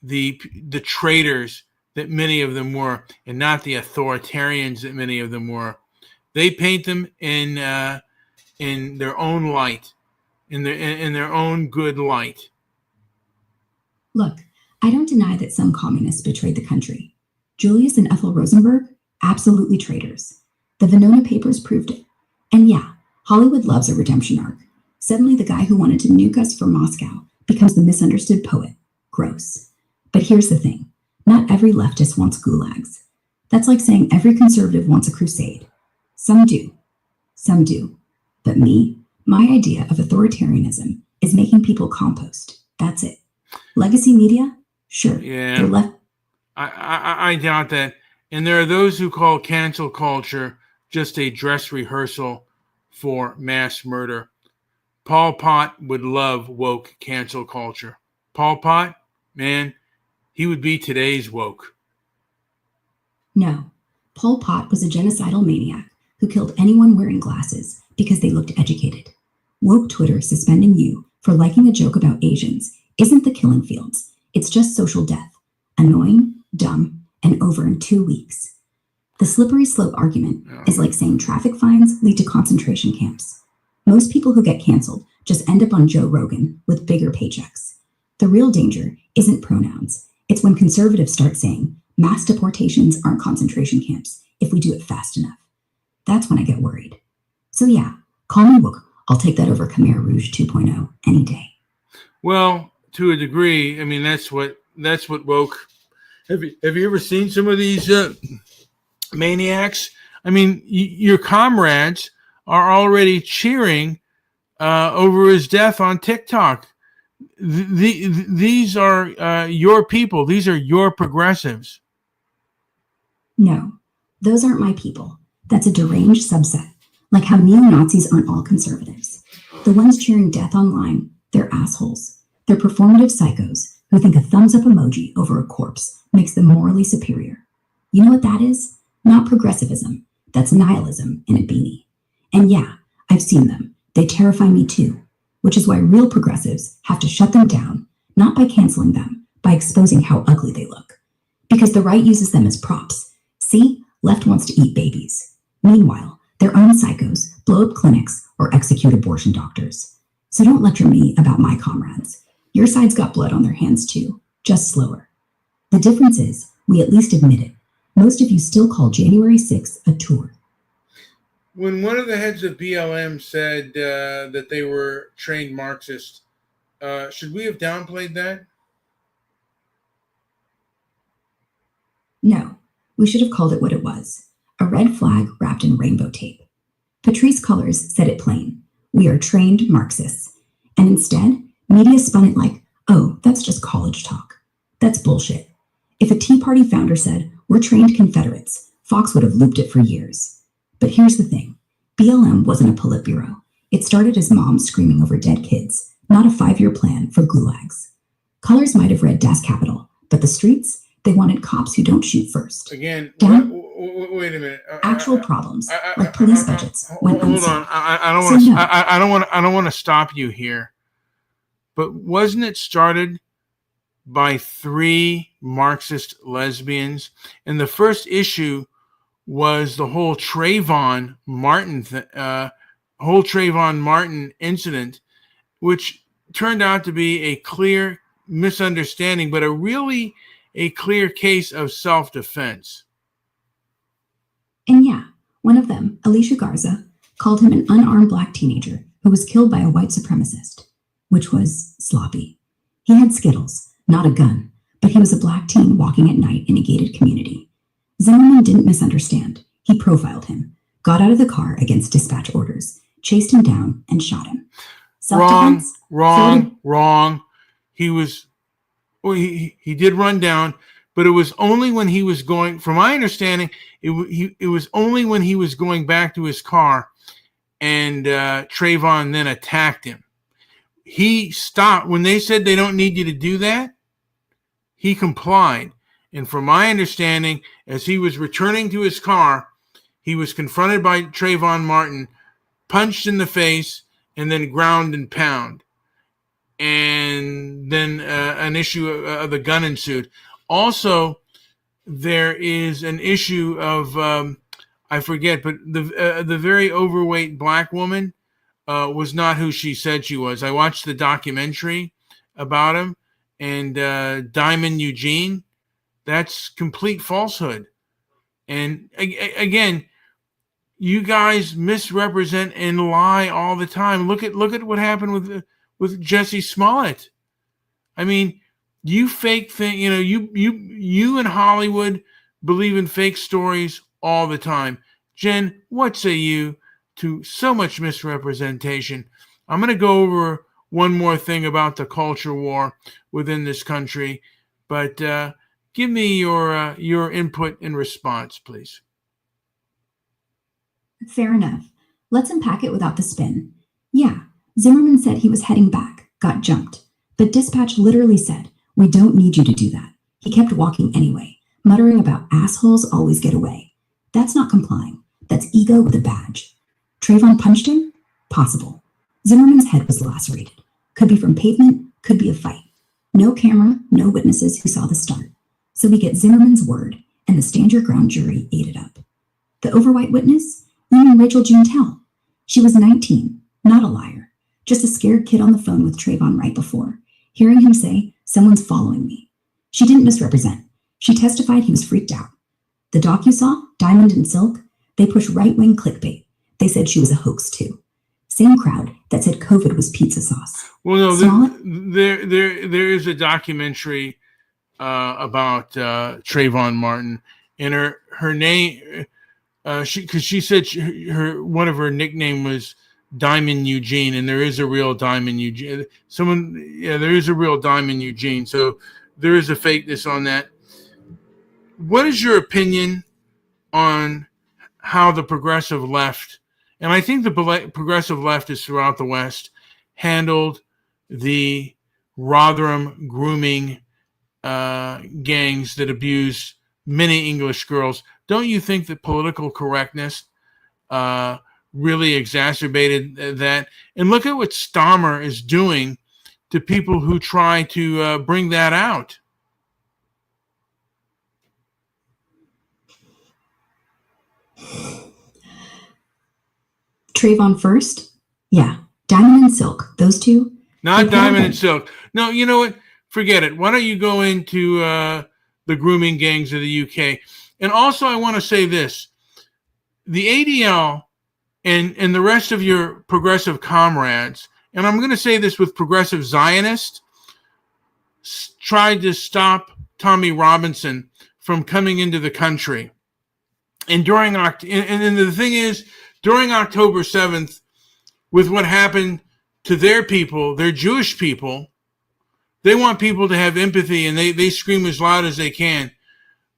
Speaker 3: the traitors that many of them were, and not the authoritarians that many of them were. They paint them in their own light, in their own good light.
Speaker 2: Look, I don't deny that some communists betrayed the country. Julius and Ethel Rosenberg, absolutely traitors. The Venona Papers proved it. And yeah, Hollywood loves a redemption arc. Suddenly the guy who wanted to nuke us from Moscow becomes the misunderstood poet. Gross. But here's the thing. Not every leftist wants gulags. That's like saying every conservative wants a crusade. Some do. Some do. But me, my idea of authoritarianism is making people compost. That's it. Legacy media? Sure.
Speaker 3: Yeah.
Speaker 2: They're left.
Speaker 3: I doubt that. And there are those who call cancel culture just a dress rehearsal for mass murder. Pol Pot would love woke cancel culture. Pol Pot, man, he would be today's woke.
Speaker 2: No. Pol Pot was a genocidal maniac who killed anyone wearing glasses because they looked educated. Woke Twitter suspending you for liking a joke about Asians isn't the killing fields. It's just social death. Annoying, dumb, and over in 2 weeks. The slippery slope argument is like saying traffic fines lead to concentration camps. Most people who get canceled just end up on Joe Rogan with bigger paychecks. The real danger isn't pronouns. It's when conservatives start saying mass deportations aren't concentration camps if we do it fast enough. That's when I get worried. So yeah, call me woke. I'll take that over Khmer Rouge 2.0 any day.
Speaker 3: Well, to a degree, I mean, that's what woke. Have you ever seen some of these maniacs? I mean, your comrades are already cheering over his death on TikTok. These are your people. These are your progressives.
Speaker 2: No, those aren't my people. That's a deranged subset, like how neo-Nazis aren't all conservatives. The ones cheering death online, they're assholes. They're performative psychos who think a thumbs-up emoji over a corpse makes them morally superior. You know what that is? Not progressivism. That's nihilism in a beanie. And yeah, I've seen them. They terrify me too, which is why real progressives have to shut them down, not by canceling them, by exposing how ugly they look. Because the right uses them as props. See, left wants to eat babies. Meanwhile, their own psychos blow up clinics or execute abortion doctors. So don't lecture me about my comrades. Your side's got blood on their hands too, just slower. The difference is, we at least admit it. Most of you still call January 6th a tour.
Speaker 3: When one of the heads of BLM said that they were trained Marxists, should we have downplayed that?
Speaker 2: No, we should have called it what it was. A red flag wrapped in rainbow tape. Patrisse Cullors said it plain. We are trained Marxists. And instead, media spun it like, oh, that's just college talk. That's bullshit. If a Tea Party founder said, we're trained Confederates, Fox would have looped it for years. But here's the thing. BLM wasn't a Politburo. It started as moms screaming over dead kids, not a 5-year plan for gulags. Cullors might have read Das Kapital, but the streets, they wanted cops who don't shoot first.
Speaker 3: Again, wait a minute.
Speaker 2: Actual problems, like police budgets, went
Speaker 3: hold
Speaker 2: unseen.
Speaker 3: on. I don't want to stop you here. But wasn't it started by 3 Marxist lesbians. And the first issue was the whole Trayvon Martin incident, which turned out to be a clear misunderstanding, but a clear case of self-defense.
Speaker 2: And yeah, one of them, Alicia Garza, called him an unarmed black teenager who was killed by a white supremacist, which was sloppy. He had Skittles, not a gun, but he was a black teen walking at night in a gated community. Zimmerman didn't misunderstand. He profiled him, got out of the car against dispatch orders, chased him down, and shot him. Self-defense?
Speaker 3: Wrong. He did run down, but it was only when he was going, from my understanding, it was only when he was going back to his car, and Trayvon then attacked him. He stopped. When they said they don't need you to do that, he complied. And from my understanding, as he was returning to his car, he was confronted by Trayvon Martin, punched in the face, and then ground and pound. And then an issue of the gun ensued. Also, there is an issue of, I forget, but the very overweight black woman was not who she said she was. I watched the documentary about him, and Diamond Eugene, that's complete falsehood. And again, you guys misrepresent and lie all the time. Look at what happened with Jesse Smollett. I mean, you fake thing. You know, you in Hollywood believe in fake stories all the time. Jen, what say you to so much misrepresentation? I'm going to go over one more thing about the culture war within this country, but give me your input and response, please.
Speaker 2: Fair enough. Let's unpack it without the spin. Yeah, Zimmerman said he was heading back, got jumped. But dispatch literally said, "We don't need you to do that." He kept walking anyway, muttering about assholes always get away. That's not complying. That's ego with a badge. Trayvon punched him? Possible. Zimmerman's head was lacerated. Could be from pavement, could be a fight. No camera, no witnesses who saw the start. So we get Zimmerman's word, and the stand your ground jury ate it up. The overwhite witness? You mean Rachel Jean Tell? She was 19, not a liar. Just a scared kid on the phone with Trayvon right before, hearing him say, "Someone's following me." She didn't misrepresent. She testified he was freaked out. The doc you saw, Diamond and Silk, they pushed right-wing clickbait. They said she was a hoax too. Same crowd that said COVID was pizza sauce.
Speaker 3: Well, no, there is a documentary about Trayvon Martin, and her name, she said one of her nickname was Diamond Eugene, and there is a real Diamond Eugene. There is a real Diamond Eugene. So there is a fakeness on that. What is your opinion on how the progressive left, and I think the progressive left is throughout the West, handled the Rotherham grooming gangs that abused many English girls? Don't you think that political correctness really exacerbated that? And look at what Stammer is doing to people who try to bring that out.
Speaker 2: Trayvon first? Yeah. Diamond and Silk, those two?
Speaker 3: Not Diamond and Silk. No, you know what? Forget it. Why don't you go into the grooming gangs of the UK? And also, I want to say this. The ADL and the rest of your progressive comrades, and I'm going to say this with progressive Zionists, tried to stop Tommy Robinson from coming into the country. And the thing is, during October 7th, with what happened to their people, their Jewish people, they want people to have empathy, and they scream as loud as they can.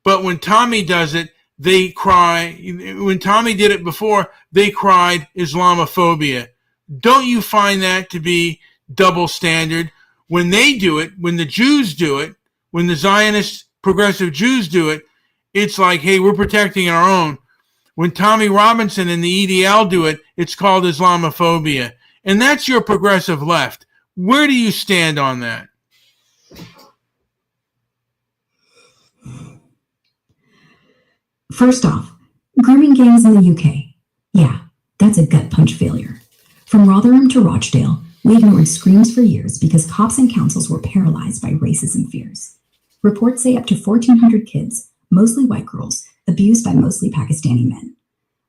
Speaker 3: But when Tommy does it, they cry. When Tommy did it before, they cried Islamophobia. Don't you find that to be double standard? When they do it, when the Jews do it, when the Zionist progressive Jews do it, it's like, hey, we're protecting our own. When Tommy Robinson and the EDL do it, it's called Islamophobia. And that's your progressive left. Where do you stand on that?
Speaker 2: First off, grooming gangs in the UK. Yeah, that's a gut punch failure. From Rotherham to Rochdale, we ignored screams for years because cops and councils were paralyzed by racism fears. Reports say up to 1,400 kids, mostly white girls, abused by mostly Pakistani men.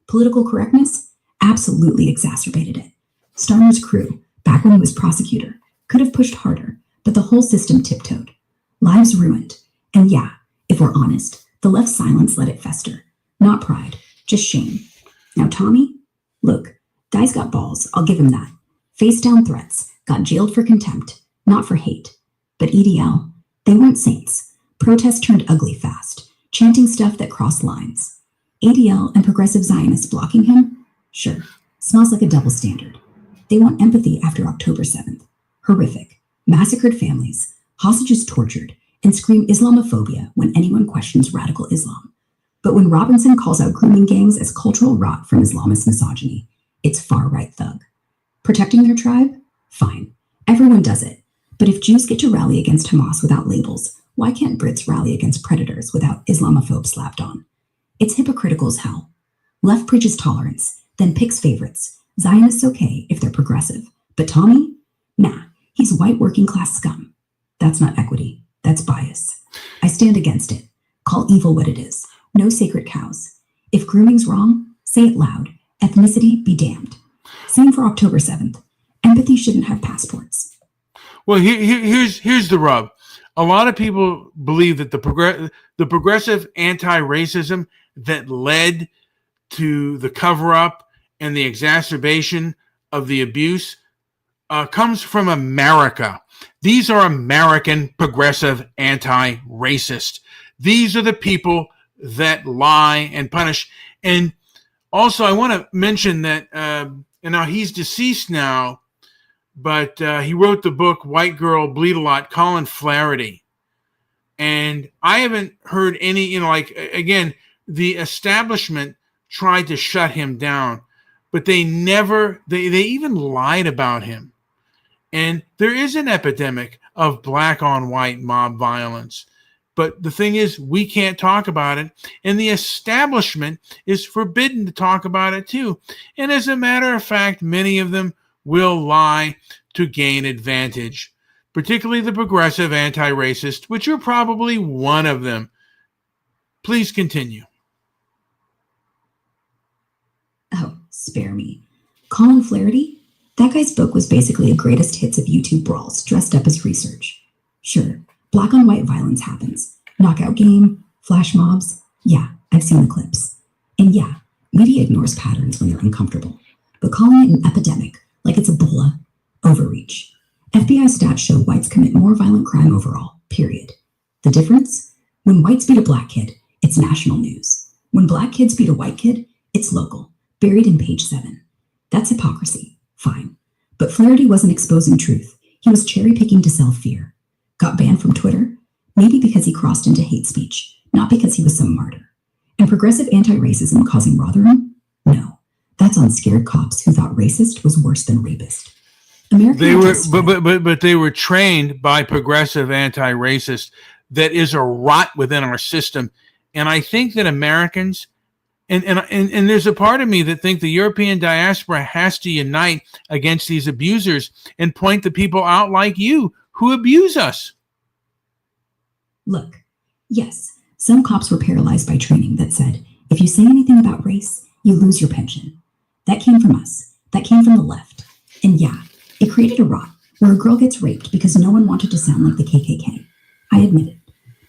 Speaker 2: Political correctness absolutely exacerbated it. Starmer's crew, back when he was prosecutor, could have pushed harder, but the whole system tiptoed. Lives ruined. And yeah, if we're honest, the left's silence let it fester. Not pride, just shame. Now Tommy? Look, guy's got balls, I'll give him that. Face down threats, got jailed for contempt, not for hate. But EDL, they weren't saints. Protest turned ugly fast, chanting stuff that crossed lines. ADL and progressive Zionists blocking him? Sure, smells like a double standard. They want empathy after October 7th. Horrific. Massacred families, hostages tortured, and scream Islamophobia when anyone questions radical Islam. But when Robinson calls out grooming gangs as cultural rot from Islamist misogyny, it's far-right thug. Protecting their tribe? Fine. Everyone does it. But if Jews get to rally against Hamas without labels, why can't Brits rally against predators without Islamophobe slapped on? It's hypocritical as hell. Left preaches tolerance, then picks favorites. Zionists okay if they're progressive. But Tommy? Nah, he's white working class scum. That's not equity. That's bias. I stand against it. Call evil what it is. No sacred cows. If grooming's wrong, say it loud. Ethnicity be damned. Same for October 7th. Empathy shouldn't have passports.
Speaker 3: Well, here's the rub. A lot of people believe that the progressive anti-racism that led to the cover-up and the exacerbation of the abuse comes from America. These are American progressive anti-racist. These are the people that lie and punish. And also, I want to mention that, and now he's deceased now, but he wrote the book White Girl Bleed a Lot, Colin Flaherty. And I haven't heard any, again, the establishment tried to shut him down, but they even lied about him. And there is an epidemic of black on white mob violence. But the thing is, we can't talk about it. And the establishment is forbidden to talk about it too. And as a matter of fact, many of them will lie to gain advantage, particularly the progressive anti-racist, which you're probably one of them. Please continue.
Speaker 2: Oh, spare me. Colin Flaherty? That guy's book was basically a greatest hits of YouTube brawls dressed up as research. Sure, black on white violence happens. Knockout game, flash mobs. Yeah, I've seen the clips. And yeah, media ignores patterns when they're uncomfortable. But calling it an epidemic, like it's Ebola, overreach. FBI stats show whites commit more violent crime overall, period. The difference? When whites beat a black kid, it's national news. When black kids beat a white kid, it's local, buried in page 7. That's hypocrisy. Fine. But Flaherty wasn't exposing truth. He was cherry-picking to sell fear. Got banned from Twitter? Maybe because he crossed into hate speech, not because he was some martyr. And progressive anti-racism causing Rotherham? No. That's on scared cops who thought racist was worse than rapist.
Speaker 3: But they were trained by progressive anti-racists. That is a rot within our system. And I think that Americans, and there's a part of me that think the European diaspora has to unite against these abusers and point the people out like you who abuse us.
Speaker 2: Look, yes, some cops were paralyzed by training that said, if you say anything about race, you lose your pension. That came from us. That came from the left. And yeah, it created a rot where a girl gets raped because no one wanted to sound like the KKK. I admit it.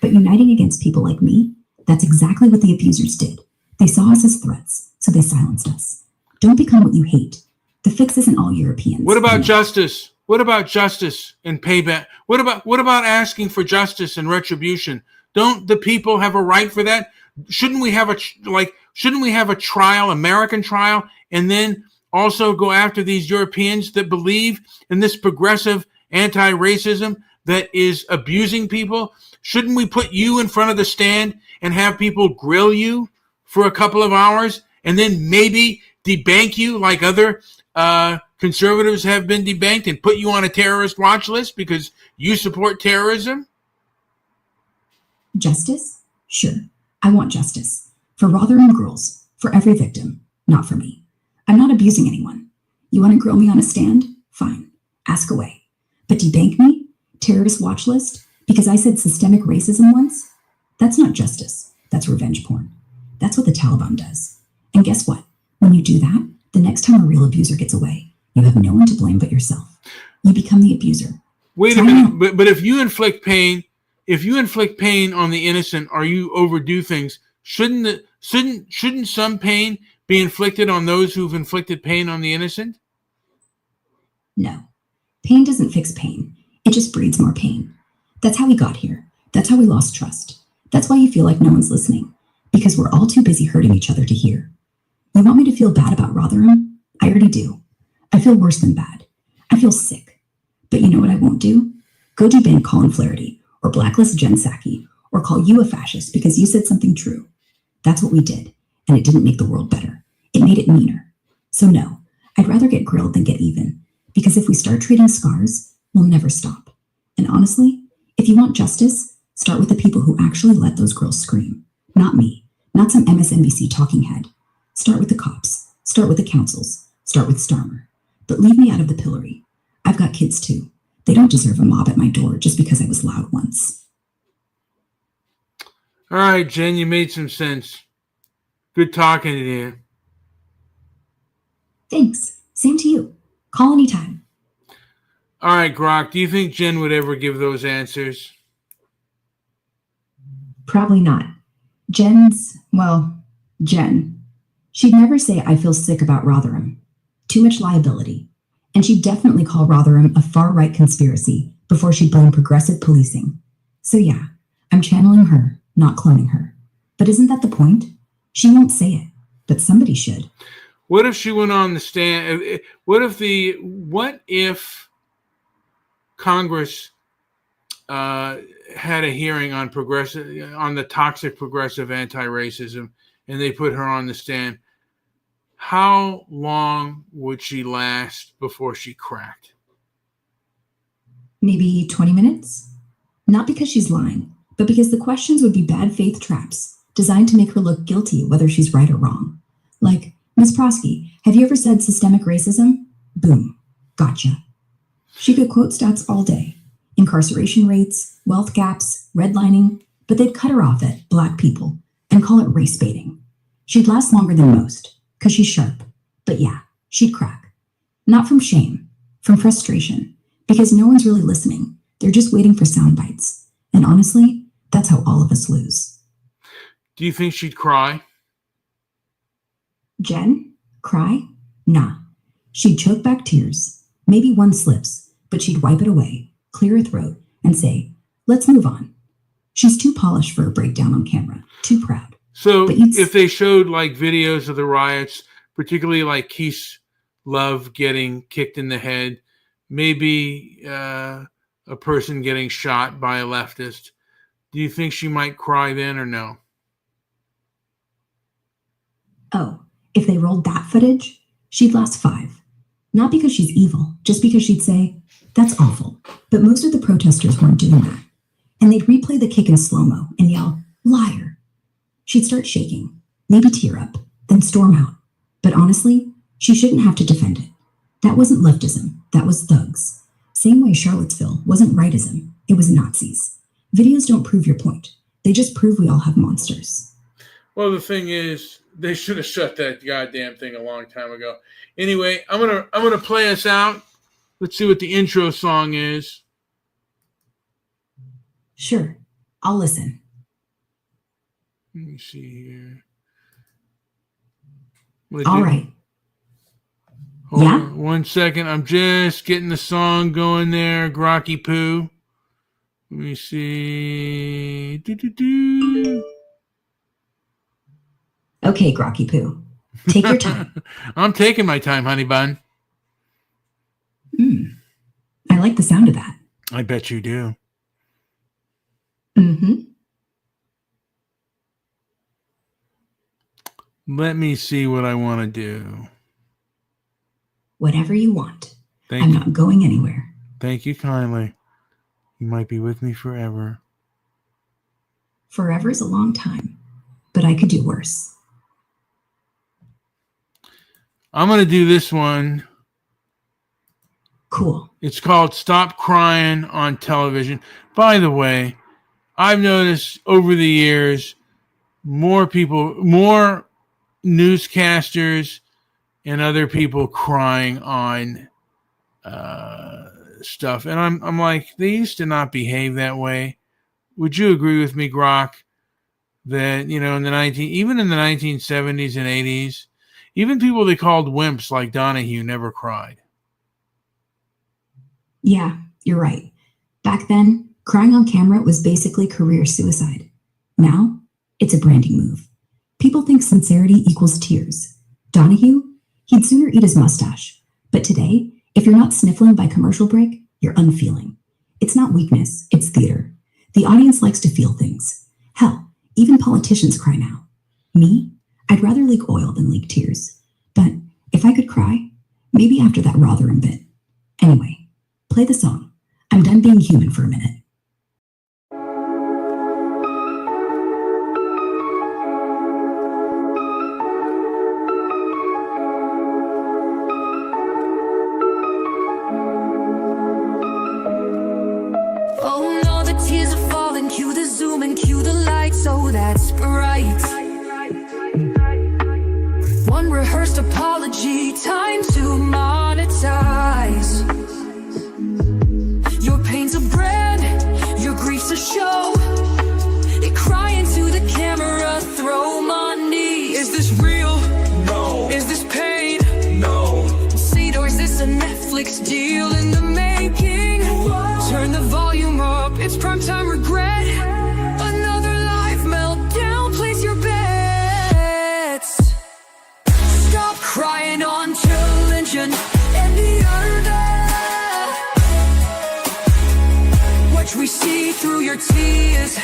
Speaker 2: But uniting against people like me, that's exactly what the abusers did. They saw us as threats, so they silenced us. Don't become what you hate. The fix isn't all Europeans.
Speaker 3: What about justice? What about justice and payback? What about asking for justice and retribution? Don't the people have a right for that? Shouldn't we have a trial, American trial, and then also go after these Europeans that believe in this progressive anti-racism that is abusing people? Shouldn't we put you in front of the stand and have people grill you for a couple of hours and then maybe debank you like other conservatives have been debanked and put you on a terrorist watch list because you support terrorism?
Speaker 2: Justice? Sure, I want justice. For Rotherham girls, for every victim, not for me. I'm not abusing anyone. You want to grill me on a stand? Fine. Ask away. But debank me? Terrorist watch list? Because I said systemic racism once? That's not justice. That's revenge porn. That's what the Taliban does. And guess what? When you do that, the next time a real abuser gets away, you have no one to blame but yourself. You become the abuser.
Speaker 3: Wait a minute, but if you inflict pain on the innocent or you overdo things, shouldn't some pain be inflicted on those who've inflicted pain on the innocent?
Speaker 2: No. Pain doesn't fix pain. It just breeds more pain. That's how we got here. That's how we lost trust. That's why you feel like no one's listening. Because we're all too busy hurting each other to hear. You want me to feel bad about Rotherham? I already do. I feel worse than bad. I feel sick. But you know what I won't do? Go debank Colin Flaherty, or blacklist Jen Psaki, or call you a fascist because you said something true. That's what we did, and it didn't make the world better. It made it meaner. So no, I'd rather get grilled than get even, because if we start trading scars, we'll never stop. And honestly, if you want justice, start with the people who actually let those girls scream. Not me, not some MSNBC talking head. Start with the cops, start with the councils, start with Starmer. But leave me out of the pillory. I've got kids too. They don't deserve a mob at my door just because I was loud once.
Speaker 3: All right, Jen, you made some sense. Good talking to you.
Speaker 2: Thanks. Same to you. Call anytime.
Speaker 3: All right, Grok, do you think Jen would ever give those answers?
Speaker 2: Probably not. Jen. She'd never say, I feel sick about Rotherham. Too much liability. And she'd definitely call Rotherham a far-right conspiracy before she'd blame progressive policing. So yeah, I'm channeling her, not cloning her. But isn't that the point? She won't say it, but somebody should.
Speaker 3: What if she went on the stand? What if Congress had a hearing on the toxic progressive anti-racism, and they put her on the stand? How long would she last before she cracked?
Speaker 2: Maybe 20 minutes? Not because she's lying, but because the questions would be bad faith traps designed to make her look guilty whether she's right or wrong. Like, Ms. Prosky, have you ever said systemic racism? Boom. Gotcha. She could quote stats all day. Incarceration rates, wealth gaps, redlining, but they'd cut her off at black people and call it race baiting. She'd last longer than most, because she's sharp. But yeah, she'd crack. Not from shame, from frustration, because no one's really listening. They're just waiting for sound bites. And honestly, that's how all of us lose.
Speaker 3: Do you think she'd cry?
Speaker 2: Jen? Cry? Nah. She'd choke back tears. Maybe one slips, but she'd wipe it away, clear her throat, and say, let's move on. She's too polished for a breakdown on camera, too proud.
Speaker 3: So if they showed like videos of the riots, particularly like Keith Love getting kicked in the head, maybe a person getting shot by a leftist, do you think she might cry then or no?
Speaker 2: Oh, if they rolled that footage, she'd last 5. Not because she's evil, just because she'd say, that's awful. But most of the protesters weren't doing that. And they'd replay the kick in slow-mo and yell, liar. She'd start shaking, maybe tear up, then storm out. But honestly, she shouldn't have to defend it. That wasn't leftism, that was thugs. Same way Charlottesville wasn't rightism, it was Nazis. Videos don't prove your point. They just prove we all have monsters.
Speaker 3: Well, the thing is, they should have shut that goddamn thing a long time ago. Anyway, I'm gonna play us out. Let's see what the intro song is.
Speaker 2: Sure, I'll listen.
Speaker 3: Let me see here.
Speaker 2: All right.
Speaker 3: Hold
Speaker 2: Yeah?
Speaker 3: on 1 second. I'm just getting the song going there. Grocky Poo. Let me see.
Speaker 2: Okay, Grocky Poo. Take your time.
Speaker 3: I'm taking my time, honey bun.
Speaker 2: I like the sound of that.
Speaker 3: I bet you do.
Speaker 2: Mm-hmm.
Speaker 3: Let me see what I want to do.
Speaker 2: Whatever you want.
Speaker 3: Thank
Speaker 2: I'm
Speaker 3: you.
Speaker 2: not going anywhere.
Speaker 3: Thank you kindly. You might be with me forever.
Speaker 2: Forever is a long time, but I could do worse.
Speaker 3: I'm going to do this one.
Speaker 2: Cool.
Speaker 3: It's called Stop Crying on Television. By the way, I've noticed over the years more newscasters and other people crying on stuff. And I'm like, they used to not behave that way. Would you agree with me, Grok, that, you know, even in the 1970s and 80s, even people they called wimps like Donahue never cried?
Speaker 2: Yeah, you're right. Back then, crying on camera was basically career suicide. Now, it's a branding move. People think sincerity equals tears. Donahue, he'd sooner eat his mustache. But today, if you're not sniffling by commercial break, you're unfeeling. It's not weakness, it's theater. The audience likes to feel things. Hell, even politicians cry now. Me? I'd rather leak oil than leak tears. But if I could cry, maybe after that Rotherham bit. Anyway, play the song. I'm done being human for a minute.
Speaker 7: Oh no, the tears are falling. Cue the zoom and cue the lights. Oh, that's bright. One rehearsed apology, time to monetize. Your pain's a brand, your grief's a show. You cry into the camera, throw money. Is this real? No. Is this pain? No. See, or is this a Netflix deal in the making? Whoa. Turn the volume up, it's primetime regret. Another live meltdown, place your bets. Stop crying on television and the other. Watch we see through your tears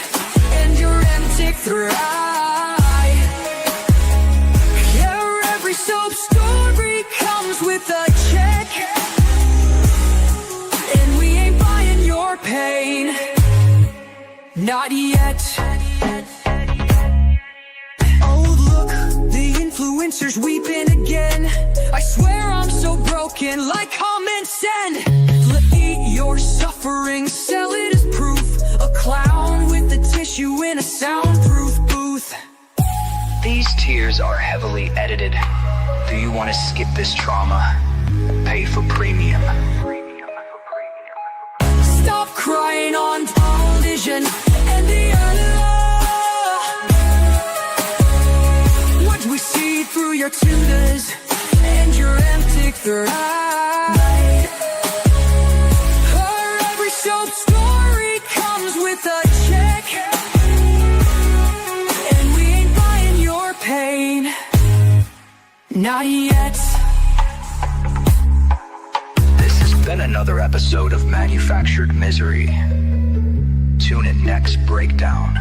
Speaker 7: and your empty thrive. Yeah, every soap story comes with a check, and we ain't buying your pain. Not yet. Oh look, the influencers weeping again. I swear I'm so broken, like, comment, send. Eat your suffering, sell it as proof. A clown with a tissue in a soundproof booth.
Speaker 8: These tears are heavily edited. Do you want to skip this trauma? Pay for premium.
Speaker 7: Stop crying on television and the other. What we see through your tutors and your empty third eye. Every soap story comes with a check, and we ain't buying your pain. Not yet.
Speaker 8: This has been another episode of Manufactured Misery. Tune in next breakdown.